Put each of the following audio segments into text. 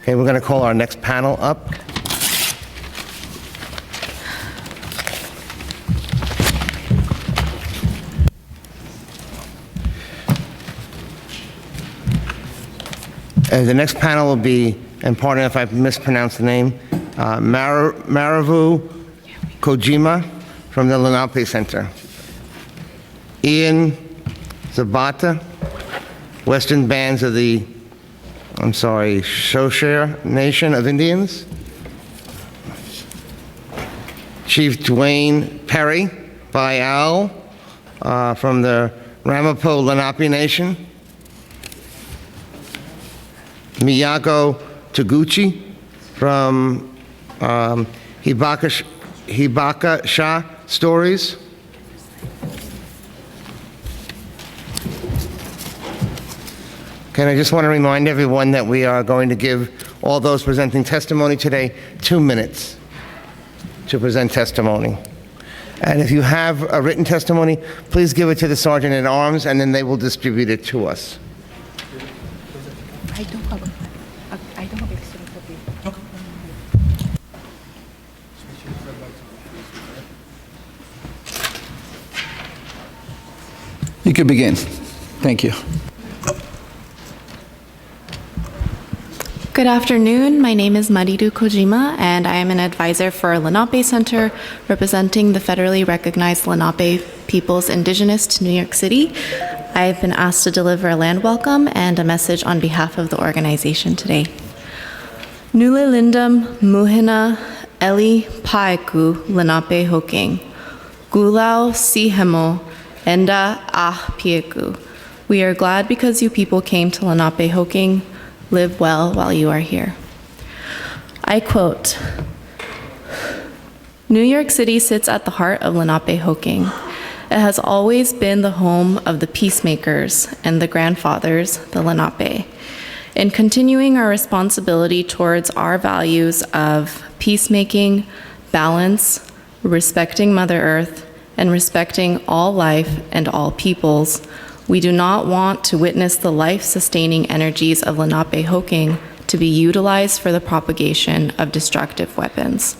Okay, we're going to call our next panel up. The next panel will be, and pardon if I mispronounced the name, Madhu Kojima from the Lenape Center. Ian Zabata, Western Bands of the, Shoshare Nation of Indians. Chief Dwayne Perry, Bayal, from the Ramapo Lenape Nation. Miro Taguchi from Hibaka Shah Stories. And I just want to remind everyone that we are going to give all those presenting testimony today 2 minutes to present testimony. And if you have a written testimony, please give it to the Sergeant at Arms, and then they will distribute it to us. I don't have extra copy. Okay. You can begin. Thank you. Good afternoon. My name is Madhu Kojima, and I am an advisor for Lenape Center, representing the federally recognized Lenape peoples indigenous to New York City. I have been asked to deliver a land welcome and a message on behalf of the organization today. Nule Lindam Muhina Eli Paeku Lenape Hoking. Gulau Sihemo Enda Ah Pieku. We are glad because you people came to Lenape Hoking. Live well while you are here. I quote, New York City sits at the heart of Lenape Hoking. It has always been the home of the peacemakers and the grandfathers, the Lenape. In continuing our responsibility towards our values of peacemaking, balance, respecting Mother Earth, and respecting all life and all peoples, we do not want to witness the life-sustaining energies of Lenape Hoking to be utilized for the propagation of destructive weapons.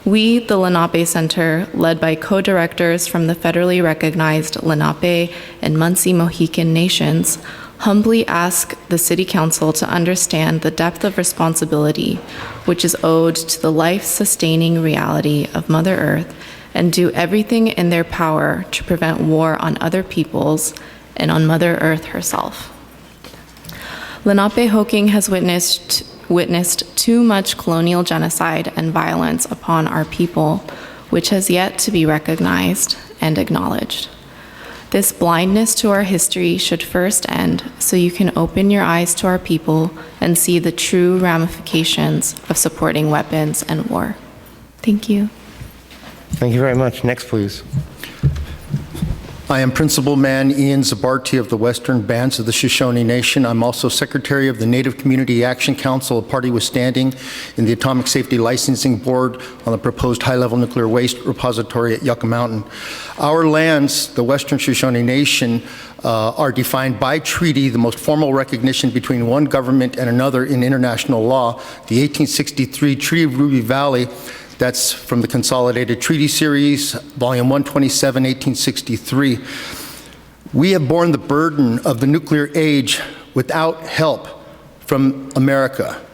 We, the Lenape Center, led by co-directors from the federally recognized Lenape and Munsey Mohican nations, humbly ask the City Council to understand the depth of responsibility which is owed to the life-sustaining reality of Mother Earth and do everything in their power to prevent war on other peoples and on Mother Earth herself. Lenape Hoking has witnessed too much colonial genocide and violence upon our people, which has yet to be recognized and acknowledged. This blindness to our history should first end so you can open your eyes to our people and see the true ramifications of supporting weapons and war. Thank you. Thank you very much. Next, please. I am Principal Man Ian Sarbart of the Western Bands of the Shoshone Nation. I'm also Secretary of the Native Community Action Council, a party withstanding in the Atomic Safety Licensing Board on the proposed high-level nuclear waste repository at Yucca Mountain. Our lands, the Western Shoshone Nation, are defined by treaty, the most formal recognition between one government and another in international law, the 1863 Treaty of Ruby Valley. That's from the Consolidated Treaty Series, Volume 127, 1863. We have borne the burden of the nuclear age without help from America.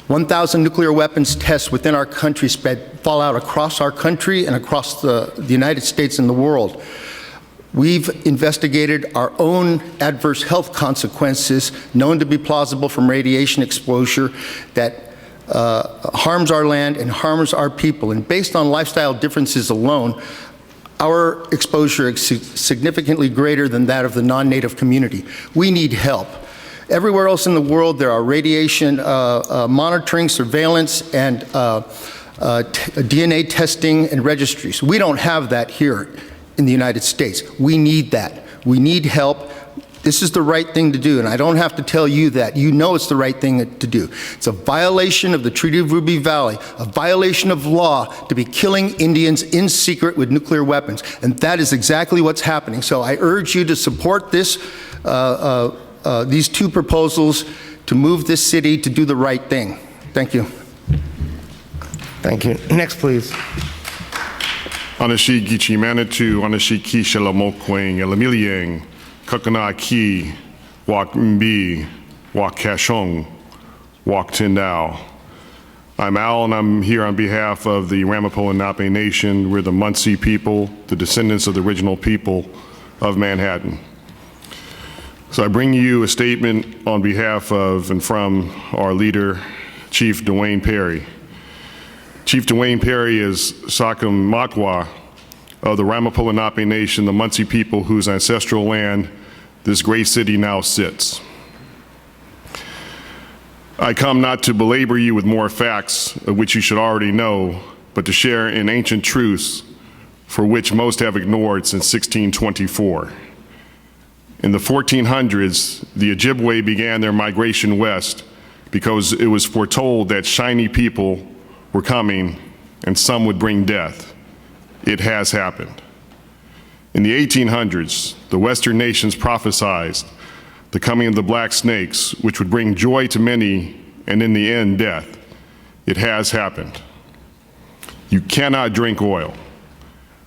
1,000 nuclear weapons tests within our country spread fallout across our country and across the United States and the world. We've investigated our own adverse health consequences known to be plausible from radiation exposure that harms our land and harms our people. And based on lifestyle differences alone, our exposure is significantly greater than that of the non-native community. We need help. Everywhere else in the world, there are radiation monitoring, surveillance, and DNA testing and registries. We don't have that here in the United States. We need that. We need help. This is the right thing to do, and I don't have to tell you that. You know it's the right thing to do. It's a violation of the Treaty of Ruby Valley, a violation of law to be killing Indians in secret with nuclear weapons, and that is exactly what's happening. So I urge you to support this, these two proposals to move this city to do the right thing. Thank you. Thank you. Next, please. Anashi Gichi Manitou, Anashi Ki Shalamokwing, Elamiliang, Kakana Ki, Wak Mbi, Wak Kashong, Wak Tindao. I'm Al, and I'm here on behalf of the Ramapo Lenape Nation. We're the Munsey people, the descendants of the original people of Manhattan. So I bring you a statement on behalf of and from our leader, Chief Dwayne Perry. Chief Dwayne Perry is Sakam Makwa of the Ramapo Lenape Nation, the Munsey people whose ancestral land this great city now sits. I come not to belabor you with more facts, of which you should already know, but to share in ancient truths for which most have ignored since 1624. In the 1400s, the Ojibwe began their migration west because it was foretold that shiny people were coming and some would bring death. It has happened. In the 1800s, the Western nations prophesied the coming of the black snakes, which would bring joy to many and in the end, death. It has happened. You cannot drink oil.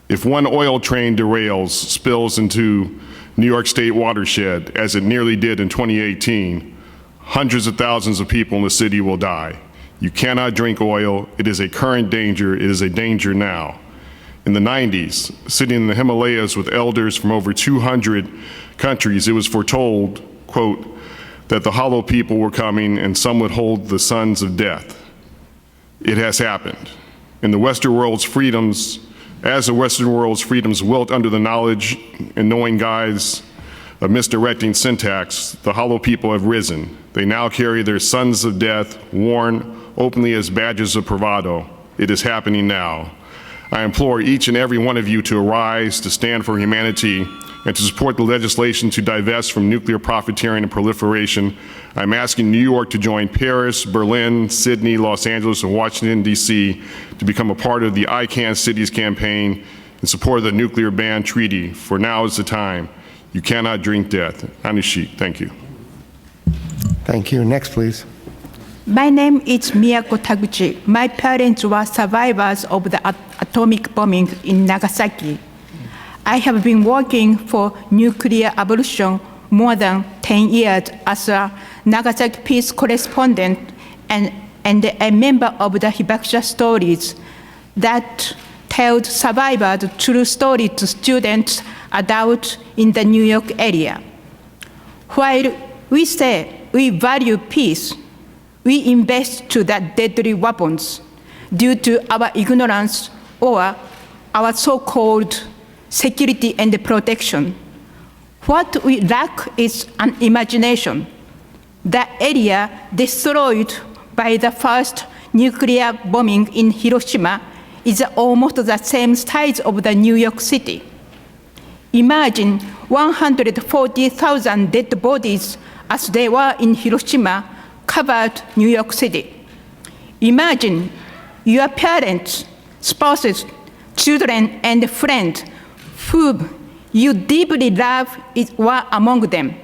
If one oil train derails, spills into New York State watershed, as it nearly did in 2018, hundreds of thousands of people in the city will die. You cannot drink oil. It is a current danger. It is a danger now. In the 90s, sitting in the Himalayas with elders from over 200 countries, it was foretold, quote, that the hollow people were coming and some would hold the sons of death. It has happened. In the Western world's freedoms, as the Western world's freedoms wilt under the knowledge and knowing guise of misdirecting syntax, the hollow people have risen. They now carry their sons of death worn openly as badges of bravado. It is happening now. I implore each and every one of you to arise, to stand for humanity, and to support the legislation to divest from nuclear profiteering and proliferation. I'm asking New York to join Paris, Berlin, Sydney, Los Angeles, and Washington, D.C. to become a part of the I Can Cities campaign in support of the nuclear ban treaty, for now is the time. You cannot drink death. Anishi, thank you. Thank you. Next, please. My name is Miro Taguchi. My parents were survivors of the atomic bombing in Nagasaki. I have been working for nuclear abolition more than 10 years as a Nagasaki peace correspondent and a member of the Hibakusha Stories that tells survivors' true story to students, adults in the New York area. While we say we value peace, we invest to the deadly weapons due to our ignorance or our so-called security and protection. What we lack is an imagination. The area destroyed by the first nuclear bombing in Hiroshima is almost the same size of the New York City. Imagine 140,000 dead bodies as they were in Hiroshima covered New York City. Imagine your parents, spouses, children, and friends whom you deeply love were among them.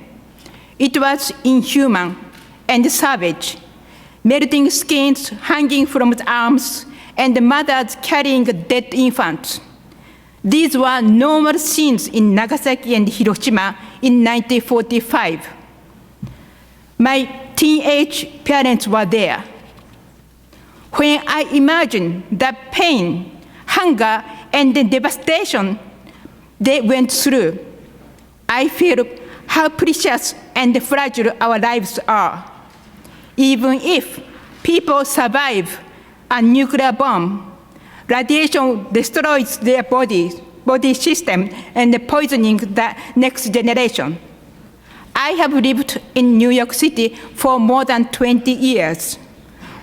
It was inhuman and savage, melting skins hanging from the arms and mothers carrying dead infants. These were normal scenes in Nagasaki and Hiroshima in 1945. My teenage parents were there. When I imagine the pain, hunger, and the devastation they went through, I feel how precious and fragile our lives are. Even if people survive a nuclear bomb, radiation destroys their body system and poisoning the next generation. I have lived in New York City for more than 20 years.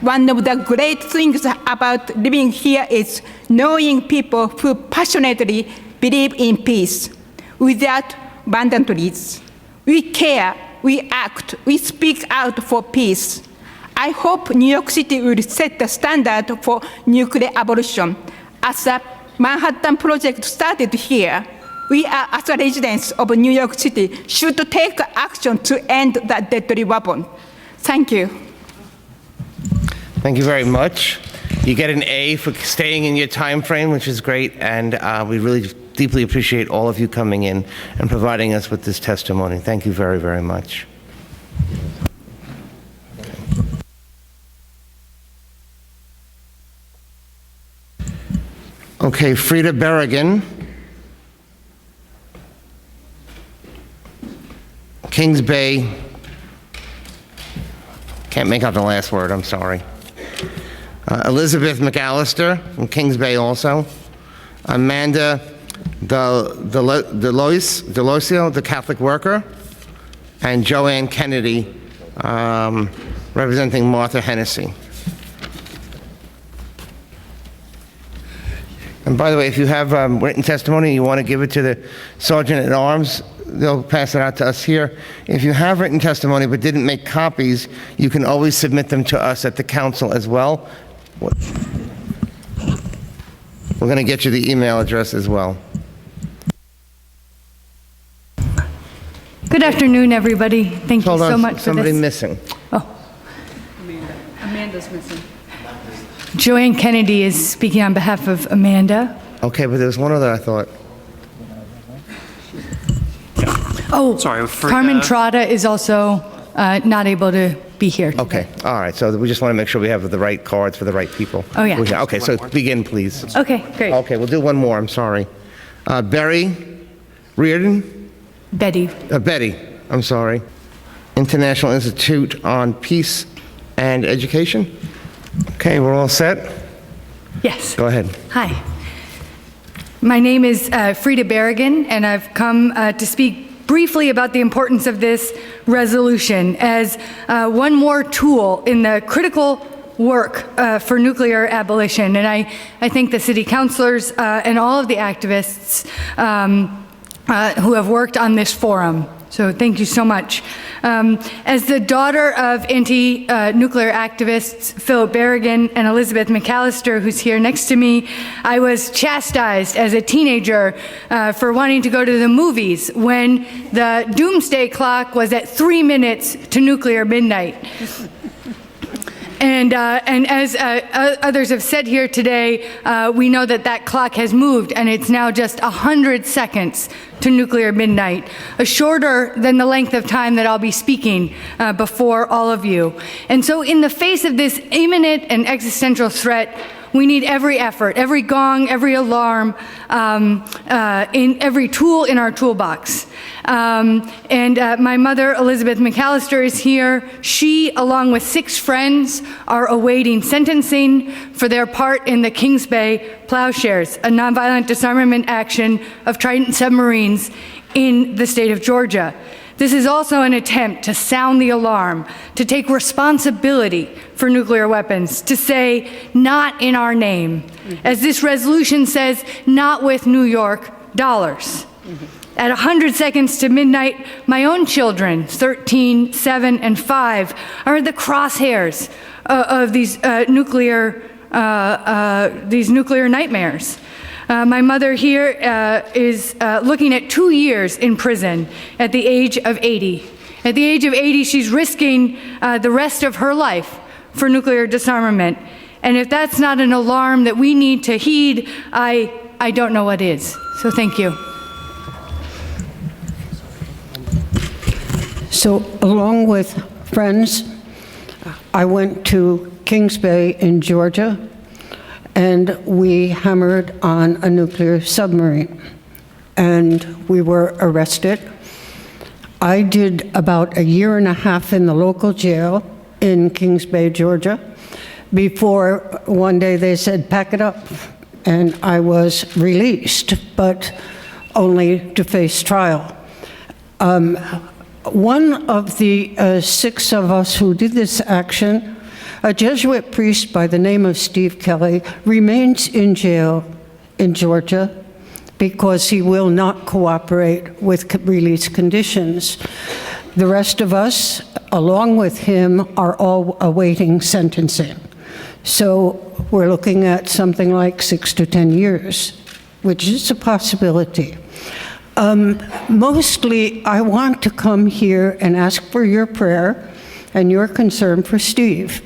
One of the great things about living here is knowing people who passionately believe in peace without boundaries. We care, we act, we speak out for peace. I hope New York City will set the standard for nuclear abolition. As the Manhattan Project started here, we are, as residents of New York City, should take action to end that deadly weapon. Thank you. Thank you very much. You get an A for staying in your time frame, which is great, and we really deeply appreciate all of you coming in and providing us with this testimony. Thank you very, very much. Okay, Frida Beragon. Kings Bay. Can't make out the last word, I'm sorry. Elizabeth McAllister from Kings Bay also. Amanda Delosio, the Catholic worker. And Joanne Kennedy, representing Martha Hennessy. And by the way, if you have written testimony and you want to give it to the Sergeant at Arms, they'll pass it out to us here. If you have written testimony but didn't make copies, you can always submit them to us at the council as well. We're going to get you the email address as well. Good afternoon, everybody. Thank you Hold on, so much for somebody this. missing. Oh, Amanda's missing. Joanne Kennedy is speaking on behalf of Amanda. Okay, but there was one other I thought. Oh, Sorry, Carmen Trotta is also not able to be here today. Okay, all right, so we just want to make sure we have the right cards for the right people. Oh, yeah. Okay, so begin, please. Okay, great. Okay, we'll do one more, I'm sorry. Reardon? Betty. Betty, I'm sorry. International Institute on Peace and Education. Okay, we're all set? Yes. Go ahead. Hi. My name is Frida Beragon, and I've come to speak briefly about the importance of this resolution as one more tool in the critical work for nuclear abolition. And I thank the city councilors and all of the activists who have worked on this forum. So thank you so much. As the daughter of anti-nuclear activists Philip Beragon and Elizabeth McCallister, who's here next to me, I was chastised as a teenager for wanting to go to the movies when the doomsday clock was at 3 minutes to nuclear midnight. And as others have said here today, we know that that clock has moved, and it's now just 100 seconds to nuclear midnight, shorter than the length of time that I'll be speaking before all of you. And so in the face of this imminent and existential threat, we need every effort, every gong, every alarm, in every tool in our toolbox. My mother, Elizabeth McCallister, is here. She, along with 6 friends, are awaiting sentencing for their part in the Kings Bay Plowshares, a nonviolent disarmament action of Trident submarines in the state of Georgia. This is also an attempt to sound the alarm, to take responsibility for nuclear weapons, to say, not in our name. As this resolution says, not with New York dollars. At 100 seconds to midnight, my own children, 13, 7, and 5, are the crosshairs of these nuclear nightmares. My mother here is looking at 2 years in prison at the age of 80. At the age of 80, she's risking the rest of her life for nuclear disarmament. And if that's not an alarm that we need to heed, I don't know what is. So thank you. So along with friends, I went to Kings Bay in Georgia, and we hammered on a nuclear submarine, and we were arrested. I did about 1.5 years in the local jail in Kings Bay, Georgia, before one day they said, pack it up, and I was released, but only to face trial. One of the 6 of us who did this action, a Jesuit priest by the name of Steve Kelly, remains in jail in Georgia because he will not cooperate with release conditions. The rest of us, along with him, are all awaiting sentencing. So we're looking at something like 6 to 10 years, which is a possibility. Mostly, I want to come here and ask for your prayer and your concern for Steve,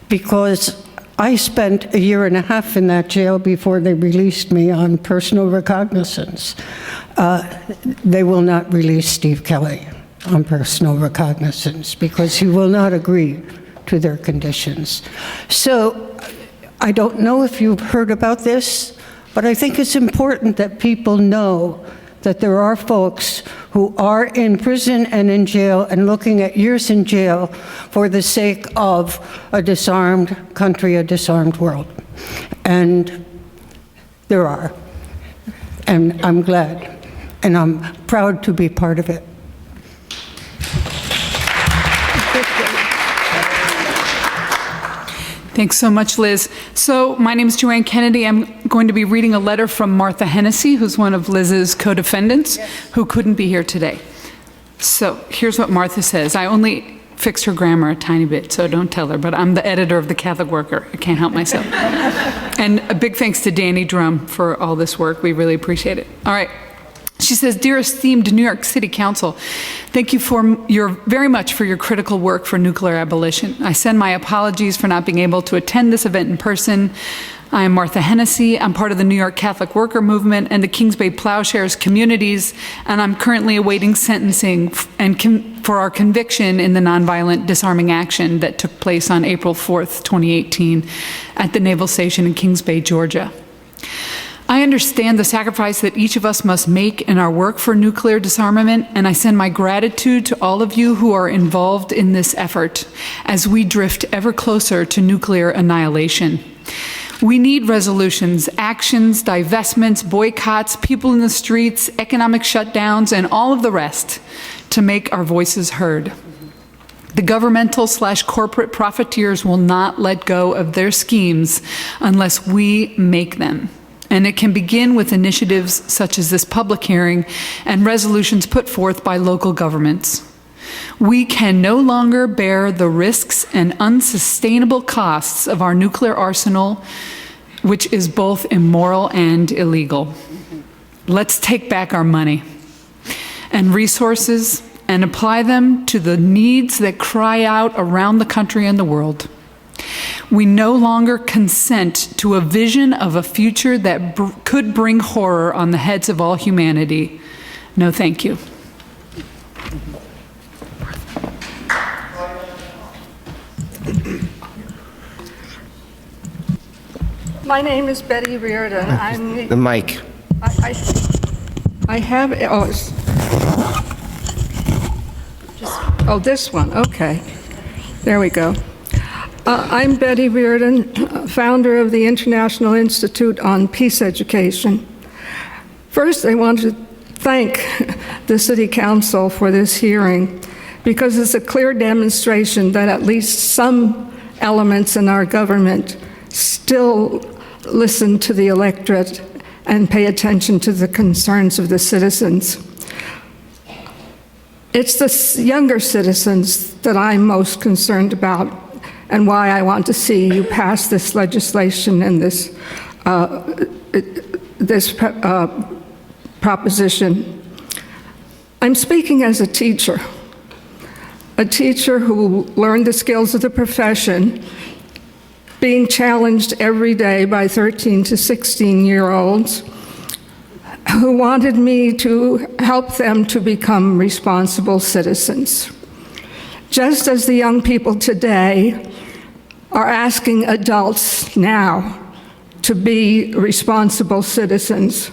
because I spent a year and a half in that jail before they released me on personal recognizance. They will not release Steve Kelly on personal recognizance because he will not agree to their conditions. So I don't know if you've heard about this, but I think it's important that people know that there are folks who are in prison and in jail and looking at years in jail for the sake of a disarmed country, a disarmed world. And there are. And I'm glad. And I'm proud to be part of it. Thanks so much, Liz. So my name is Joanne Kennedy. I'm going to be reading a letter from Martha Hennessy, who's one of Liz's co-defendants, who couldn't be here today. So here's what Martha says. I only fixed her grammar a tiny bit, so don't tell her, but I'm the editor of The Catholic Worker. I can't help myself. And a big thanks to Danny Drum for all this work. We really appreciate it. All right. She says, "Dear esteemed New York City Council, thank you very much for your critical work for nuclear abolition. I send my apologies for not being able to attend this event in person. I am Martha Hennessy. I'm part of the New York Catholic Worker Movement and the Kings Bay Plowshares communities, and I'm currently awaiting sentencing for our conviction in the nonviolent disarming action that took place on April 4th, 2018 at the Naval Station in Kings Bay, Georgia. I understand the sacrifice that each of us must make in our work for nuclear disarmament, and I send my gratitude to all of you who are involved in this effort as we drift ever closer to nuclear annihilation. We need resolutions, actions, divestments, boycotts, people in the streets, economic shutdowns, and all of the rest to make our voices heard. The governmental/corporate profiteers will not let go of their schemes unless we make them. And it can begin with initiatives such as this public hearing and resolutions put forth by local governments. We can no longer bear the risks and unsustainable costs of our nuclear arsenal, which is both immoral and illegal. Let's take back our money and resources and apply them to the needs that cry out around the country and the world. We no longer consent to a vision of a future that could bring horror on the heads of all humanity. No, thank you. My name is Betty Reardon. I'm The mic. I have, this one, okay. There we go. I'm Betty Reardon, founder of the International Institute on Peace Education. First, I want to thank the City Council for this hearing because it's a clear demonstration that at least some elements in our government still listen to the electorate and pay attention to the concerns of the citizens. It's the younger citizens that I'm most concerned about and why I want to see you pass this legislation and this proposition. I'm speaking as a teacher who learned the skills of the profession, being challenged every day by 13 to 16-year-olds who wanted me to help them to become responsible citizens. Just as the young people today are asking adults now to be responsible citizens,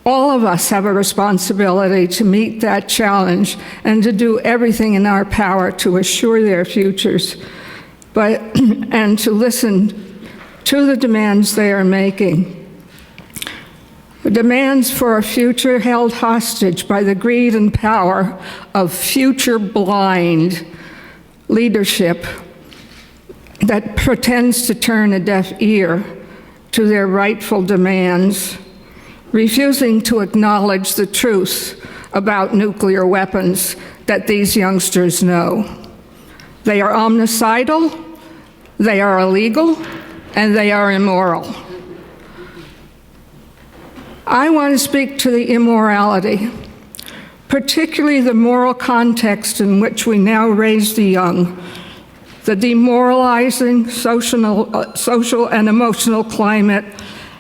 all of us have a responsibility to meet that challenge and to do everything in our power to assure their futures, and to listen to the demands they are making. The demands for a future held hostage by the greed and power of future-blind leadership that pretends to turn a deaf ear to their rightful demands, refusing to acknowledge the truth about nuclear weapons that these youngsters know. They are omnicidal, they are illegal, and they are immoral. I want to speak to the immorality. particularly the moral context in which we now raise the young, the demoralizing social and emotional climate,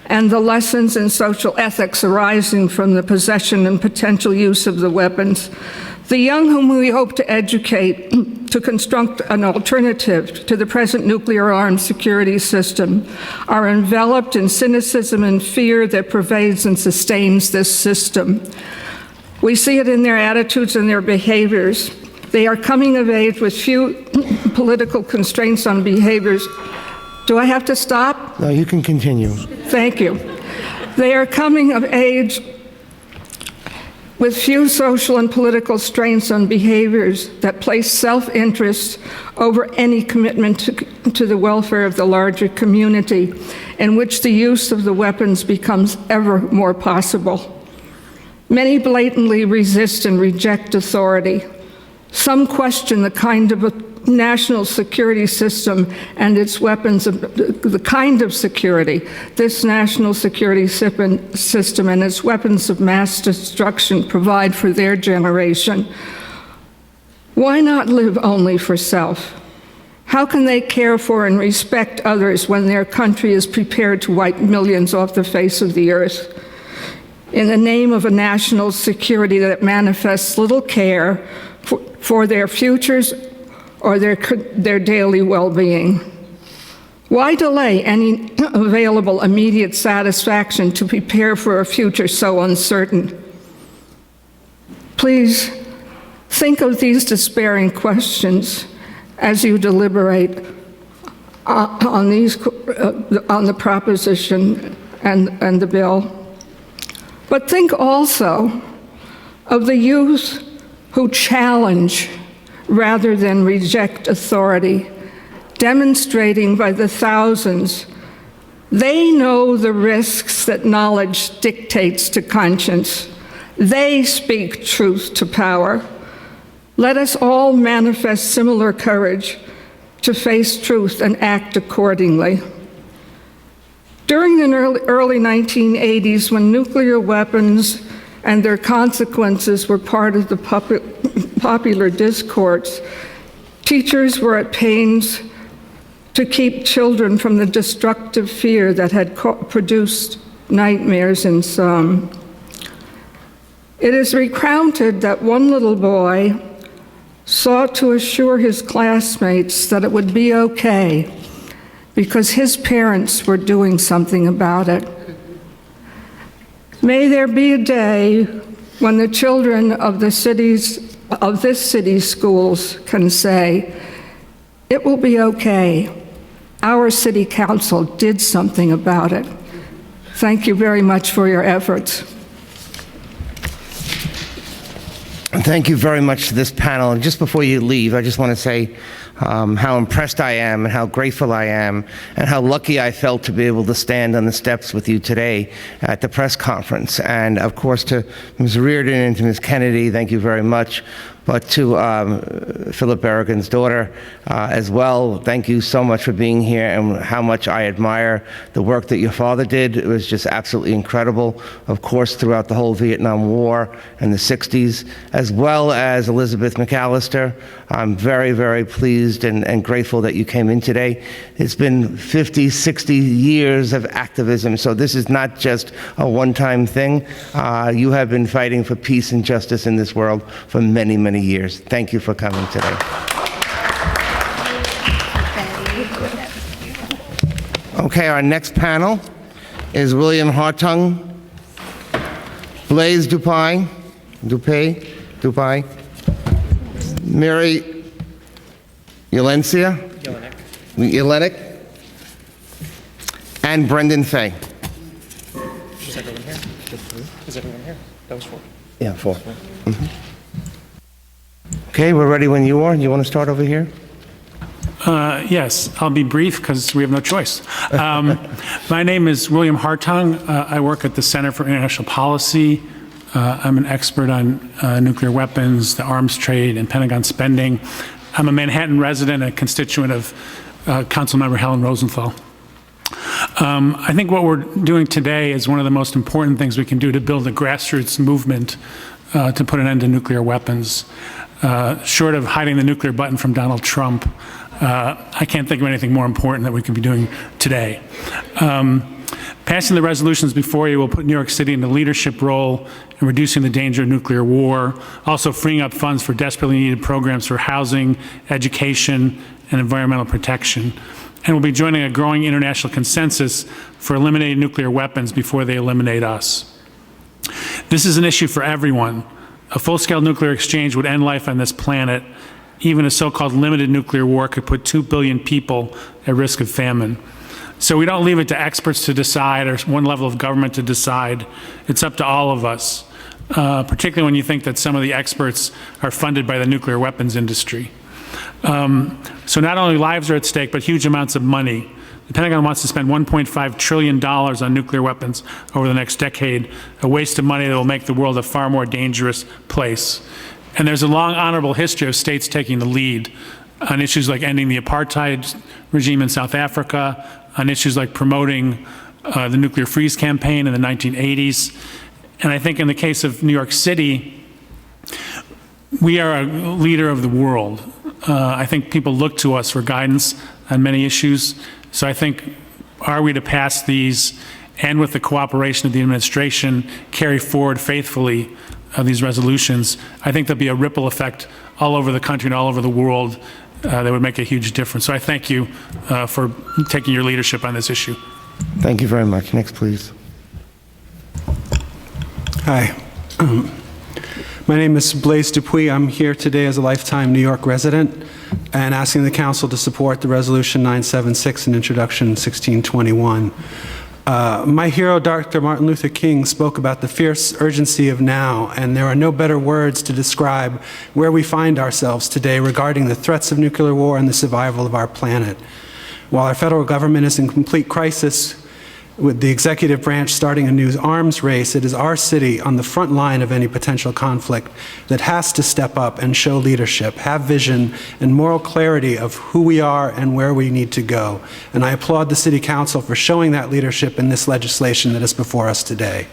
and the lessons in social ethics arising from the possession and potential use of the weapons. The young whom we hope to educate to construct an alternative to the present nuclear armed security system are enveloped in cynicism and fear that pervades and sustains this system. We see it in their attitudes and their behaviors. They are coming of age with few political constraints on behaviors. Do I have to stop? No, you can continue. Thank you. They are coming of age with few social and political strains on behaviors that place self-interest over any commitment to the welfare of the larger community, in which the use of the weapons becomes ever more possible. Many blatantly resist and reject authority. Some question the kind of a national security system and its weapons, the kind of security this national security system and its weapons of mass destruction provide for their generation. Why not live only for self? How can they care for and respect others when their country is prepared to wipe millions off the face of the earth in the name of a national security that manifests little care for their futures or their daily well-being? Why delay any available immediate satisfaction to prepare for a future so uncertain? Please think of these despairing questions as you deliberate on the proposition and the bill. But think also of the youth who challenge rather than reject authority, demonstrating by the thousands they know the risks that knowledge dictates to conscience. They speak truth to power. Let us all manifest similar courage to face truth and act accordingly. During the early 1980s, when nuclear weapons and their consequences were part of the popular discourse, teachers were at pains to keep children from the destructive fear that had produced nightmares in some. It is recounted that one little boy sought to assure his classmates that it would be okay because his parents were doing something about it. May there be a day when the children of this city's schools can say, it will be okay. Our city council did something about it. Thank you very much for your efforts. Thank you very much to this panel. And just before you leave, I just want to say how impressed I am and how grateful I am and how lucky I felt to be able to stand on the steps with you today at the press conference. And of course to Ms. Reardon and to Ms. Kennedy, thank you very much. But to Frida Beragon's daughter as well, thank you so much for being here and how much I admire the work that your father did. It was just absolutely incredible, of course, throughout the whole Vietnam War and the 60s, as well as Elizabeth McAllister. I'm very, very pleased and grateful that you came in today. It's been 50, 60 years of activism, so this is not just a one-time thing. You have been fighting for peace and justice in this world for many, many years. Thank you for coming today. Okay, our next panel is William Hartung, Blaise Dupree, Mary Jelenek, and Brendan Fay. Is everyone here? Is everyone here? That was 4. Yeah, 4. Mm-hmm. Okay, we're ready when you are. You want to start over here? Yes, I'll be brief because we have no choice. My name is William Hartung. I work at the Center for International Policy. I'm an expert on nuclear weapons, the arms trade, and Pentagon spending. I'm a Manhattan resident and a constituent of Councilmember Helen Rosenthal. I think what we're doing today is one of the most important things we can do to build a grassroots movement to put an end to nuclear weapons. Short of hiding the nuclear button from Donald Trump, I can't think of anything more important that we could be doing today. Passing the resolutions before you will put New York City in the leadership role in reducing the danger of nuclear war, also freeing up funds for desperately needed programs for housing, education, and environmental protection. And we'll be joining a growing international consensus for eliminating nuclear weapons before they eliminate us. This is an issue for everyone. A full-scale nuclear exchange would end life on this planet. Even a so-called limited nuclear war could put 2 billion people at risk of famine. So we don't leave it to experts to decide or one level of government to decide. It's up to all of us, particularly when you think that some of the experts are funded by the nuclear weapons industry. So not only lives are at stake, but huge amounts of money. The Pentagon wants to spend $1.5 trillion on nuclear weapons over the next decade, a waste of money that will make the world a far more dangerous place. And there's a long, honorable history of states taking the lead on issues like ending the apartheid regime in South Africa, on issues like promoting the nuclear freeze campaign in the 1980s. And I think in the case of New York City, we are a leader of the world. I think people look to us for guidance on many issues. So I think, are we to pass these and with the cooperation of the administration, carry forward faithfully these resolutions, I think there'll be a ripple effect all over the country and all over the world that would make a huge difference. So I thank you for taking your leadership on this issue. Thank you very much. Next, please. Hi. My name is Blaise Dupree. I'm here today as a lifetime New York resident and asking the Council to support the Resolution 976 and Introduction 1621. My hero, Dr. Martin Luther King, spoke about the fierce urgency of now, and there are no better words to describe where we find ourselves today regarding the threats of nuclear war and the survival of our planet. While our federal government is in complete crisis, with the executive branch starting a new arms race, it is our city on the front line of any potential conflict that has to step up and show leadership, have vision, and moral clarity of who we are and where we need to go. And I applaud the City Council for showing that leadership in this legislation that is before us today.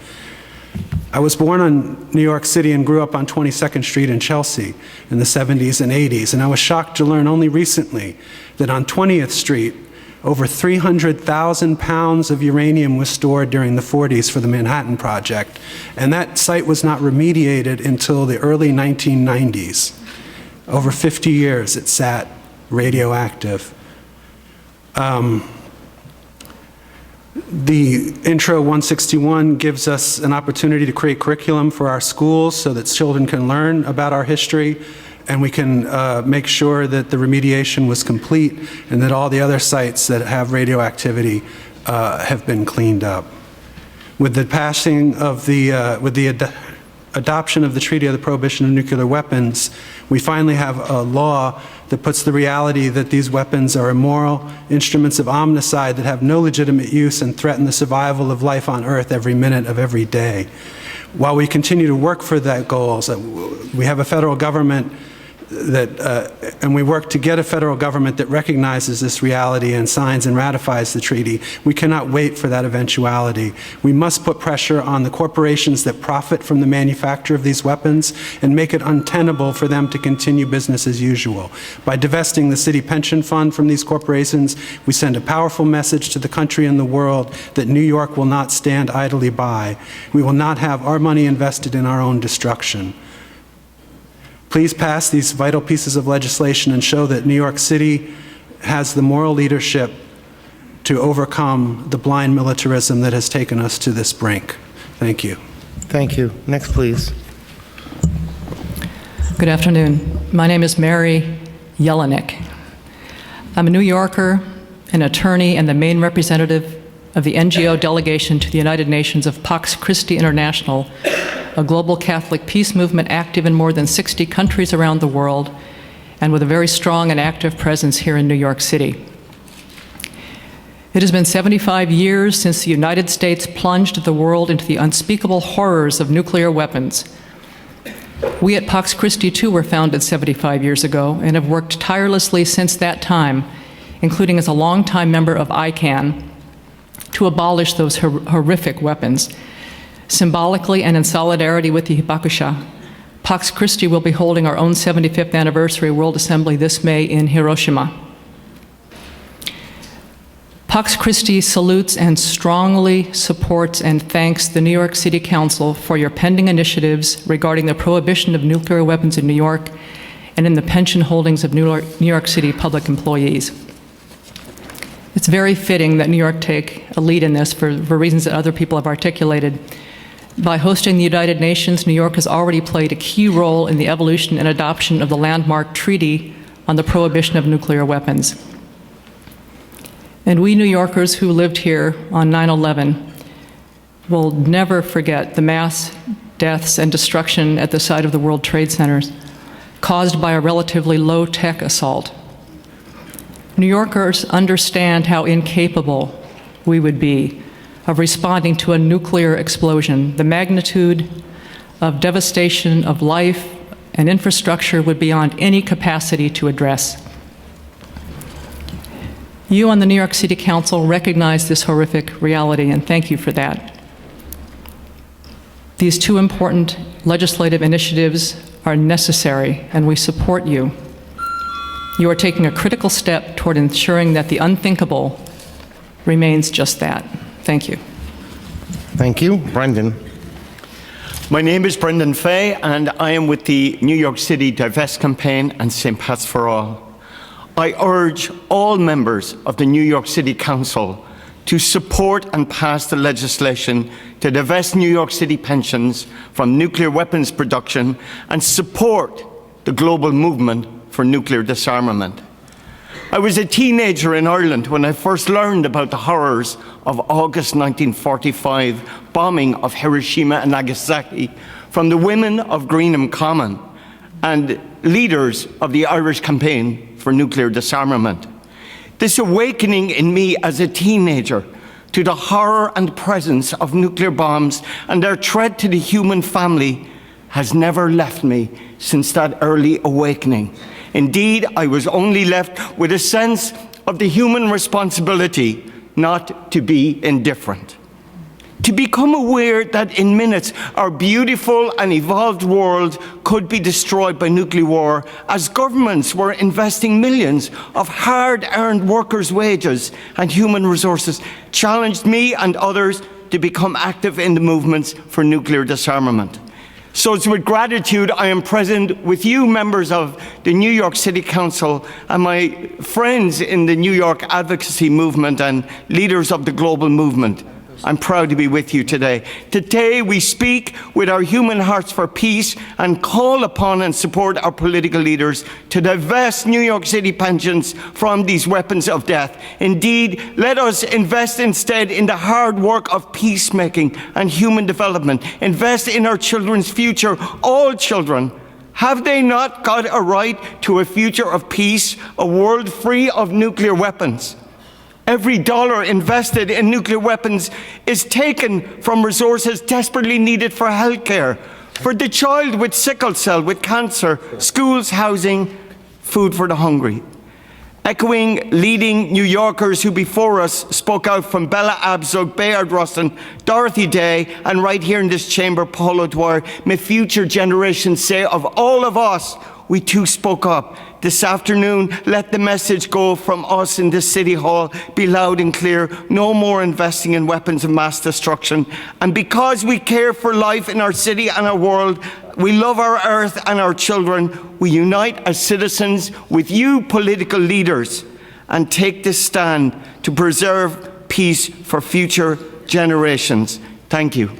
I was born in New York City and grew up on 22nd Street in Chelsea in the 70s and 80s, and I was shocked to learn only recently that on 20th Street, over 300,000 pounds of uranium was stored during the 40s for the Manhattan Project, and that site was not remediated until the early 1990s. Over 50 years it sat radioactive. The Intro 161 gives us an opportunity to create curriculum for our schools so that children can learn about our history, and we can make sure that the remediation was complete and that all the other sites that have radioactivity have been cleaned up. With the passing of adoption of the Treaty of the Prohibition of Nuclear Weapons, we finally have a law that puts the reality that these weapons are immoral instruments of omnicide that have no legitimate use and threaten the survival of life on Earth every minute of every day. While we continue to work for that goals, we have a federal government and we work to get a federal government that recognizes this reality and signs and ratifies the treaty. We cannot wait for that eventuality. We must put pressure on the corporations that profit from the manufacture of these weapons and make it untenable for them to continue business as usual. By divesting the city pension fund from these corporations, we send a powerful message to the country and the world that New York will not stand idly by. We will not have our money invested in our own destruction. Please pass these vital pieces of legislation and show that New York City has the moral leadership to overcome the blind militarism that has taken us to this brink. Thank you. Thank you. Next, please. Good afternoon. My name is Mary Jelinek. I'm a New Yorker, an attorney, and the main representative of the NGO delegation to the United Nations of Pax Christi International, a global Catholic peace movement active in more than 60 countries around the world and with a very strong and active presence here in New York City. It has been 75 years since the United States plunged the world into the unspeakable horrors of nuclear weapons. We at Pax Christi, too, were founded 75 years ago and have worked tirelessly since that time, including as a longtime member of ICANN, to abolish those horrific weapons. Symbolically and in solidarity with the Hibakusha, Pax Christi will be holding our own 75th anniversary World Assembly this May in Hiroshima. Pax Christi salutes and strongly supports and thanks the New York City Council for your pending initiatives regarding the prohibition of nuclear weapons in New York and in the pension holdings of New York City public employees. It's very fitting that New York take a lead in this for reasons that other people have articulated. By hosting the United Nations, New York has already played a key role in the evolution and adoption of the landmark Treaty on the Prohibition of Nuclear Weapons. And we New Yorkers who lived here on 9/11 will never forget the mass deaths and destruction at the site of the World Trade Centers caused by a relatively low-tech assault. New Yorkers understand how incapable we would be of responding to a nuclear explosion. The magnitude of devastation of life and infrastructure would be beyond any capacity to address. You on the New York City Council recognize this horrific reality, and thank you for that. These two important legislative initiatives are necessary, and we support you. You are taking a critical step toward ensuring that the unthinkable remains just that. Thank you. Thank you. Brendan. My name is Brendan Fay, and I am with the New York City Divest campaign and St. Pat's for All. I urge all members of the New York City Council to support and pass the legislation to divest New York City pensions from nuclear weapons production and support the global movement for nuclear disarmament. I was a teenager in Ireland when I first learned about the horrors of August 1945 bombing of Hiroshima and Nagasaki from the women of Greenham Common and leaders of the Irish campaign for nuclear disarmament. This awakening in me as a teenager to the horror and presence of nuclear bombs and their threat to the human family has never left me since that early awakening. Indeed, I was only left with a sense of the human responsibility not to be indifferent. To become aware that in minutes our beautiful and evolved world could be destroyed by nuclear war as governments were investing millions of hard-earned workers' wages and human resources challenged me and others to become active in the movements for nuclear disarmament. So it's with gratitude I am present with you, members of the New York City Council, and my friends in the New York advocacy movement and leaders of the global movement. I'm proud to be with you today. Today we speak with our human hearts for peace and call upon and support our political leaders to divest New York City pensions from these weapons of death. Indeed, let us invest instead in the hard work of peacemaking and human development. Invest in our children's future, all children. Have they not got a right to a future of peace, a world free of nuclear weapons? Every dollar invested in nuclear weapons is taken from resources desperately needed for healthcare, for the child with sickle cell, with cancer, schools, housing, food for the hungry. Echoing leading New Yorkers who before us spoke out, from Bella Abzug, Bayard Rustin, Dorothy Day, and right here in this chamber, Paul O'Dwyer, may future generations say of all of us, we too spoke up. This afternoon, let the message go from us in this City Hall be loud and clear. No more investing in weapons of mass destruction. And because we care for life in our city and our world, we love our earth and our children, we unite as citizens with you political leaders and take this stand to preserve peace for future generations. Thank you.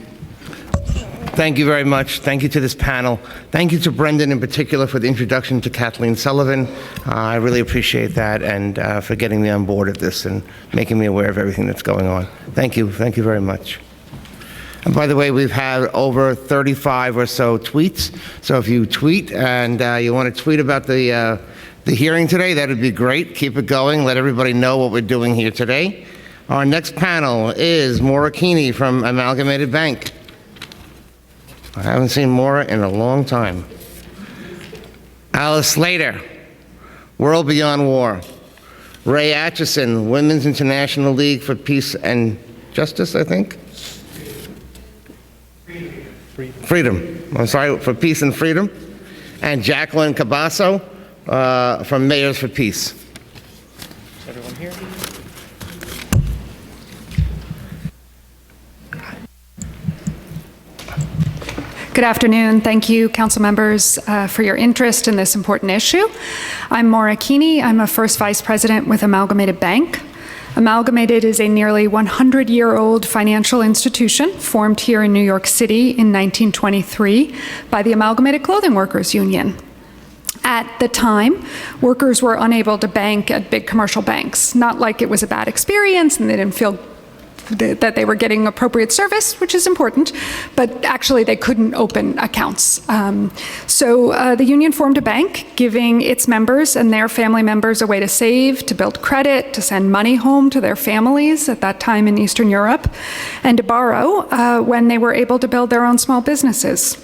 Thank you very much. Thank you to this panel. Thank you to Brendan in particular for the introduction to Kathleen Sullivan. I really appreciate that, and for getting me on board of this and making me aware of everything that's going on. Thank you. Thank you very much. And by the way, we've had over 35 or so tweets. So if you tweet and you want to tweet about the hearing today, that would be great. Keep it going. Let everybody know what we're doing here today. Our next panel is Maura Keaney from Amalgamated Bank. I haven't seen Maura in a long time. Alice Slater, World Beyond War. Ray Atchison, Women's International League for Peace and Justice, I think? Freedom. for Peace and Freedom, and Jacqueline Cavasso from Mayors for Peace. Is everyone here? Good afternoon. Thank you, council members, for your interest in this important issue. I'm Maura Keaney. I'm a first vice president with Amalgamated Bank. Amalgamated is a nearly 100-year-old financial institution formed here in New York City in 1923 by the Amalgamated Clothing Workers Union. At the time, workers were unable to bank at big commercial banks. Not like it was a bad experience and they didn't feel that they were getting appropriate service, which is important, but actually they couldn't open accounts. So the union formed a bank, giving its members and their family members a way to save, to build credit, to send money home to their families at that time in Eastern Europe, and to borrow when they were able to build their own small businesses.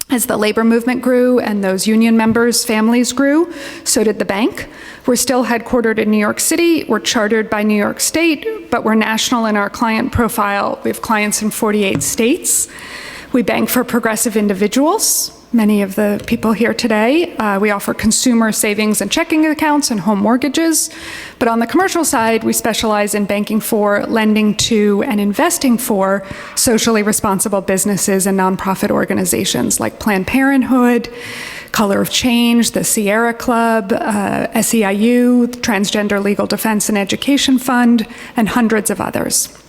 As the labor movement grew and those union members' families grew, so did the bank. We're still headquartered in New York City. We're chartered by New York State, but we're national in our client profile. We have clients in 48 states. We bank for progressive individuals, many of the people here today. We offer consumer savings and checking accounts and home mortgages. But on the commercial side, we specialize in banking for, lending to, and investing for socially responsible businesses and nonprofit organizations like Planned Parenthood, Color of Change, the Sierra Club, SEIU, the Transgender Legal Defense and Education Fund, and hundreds of others.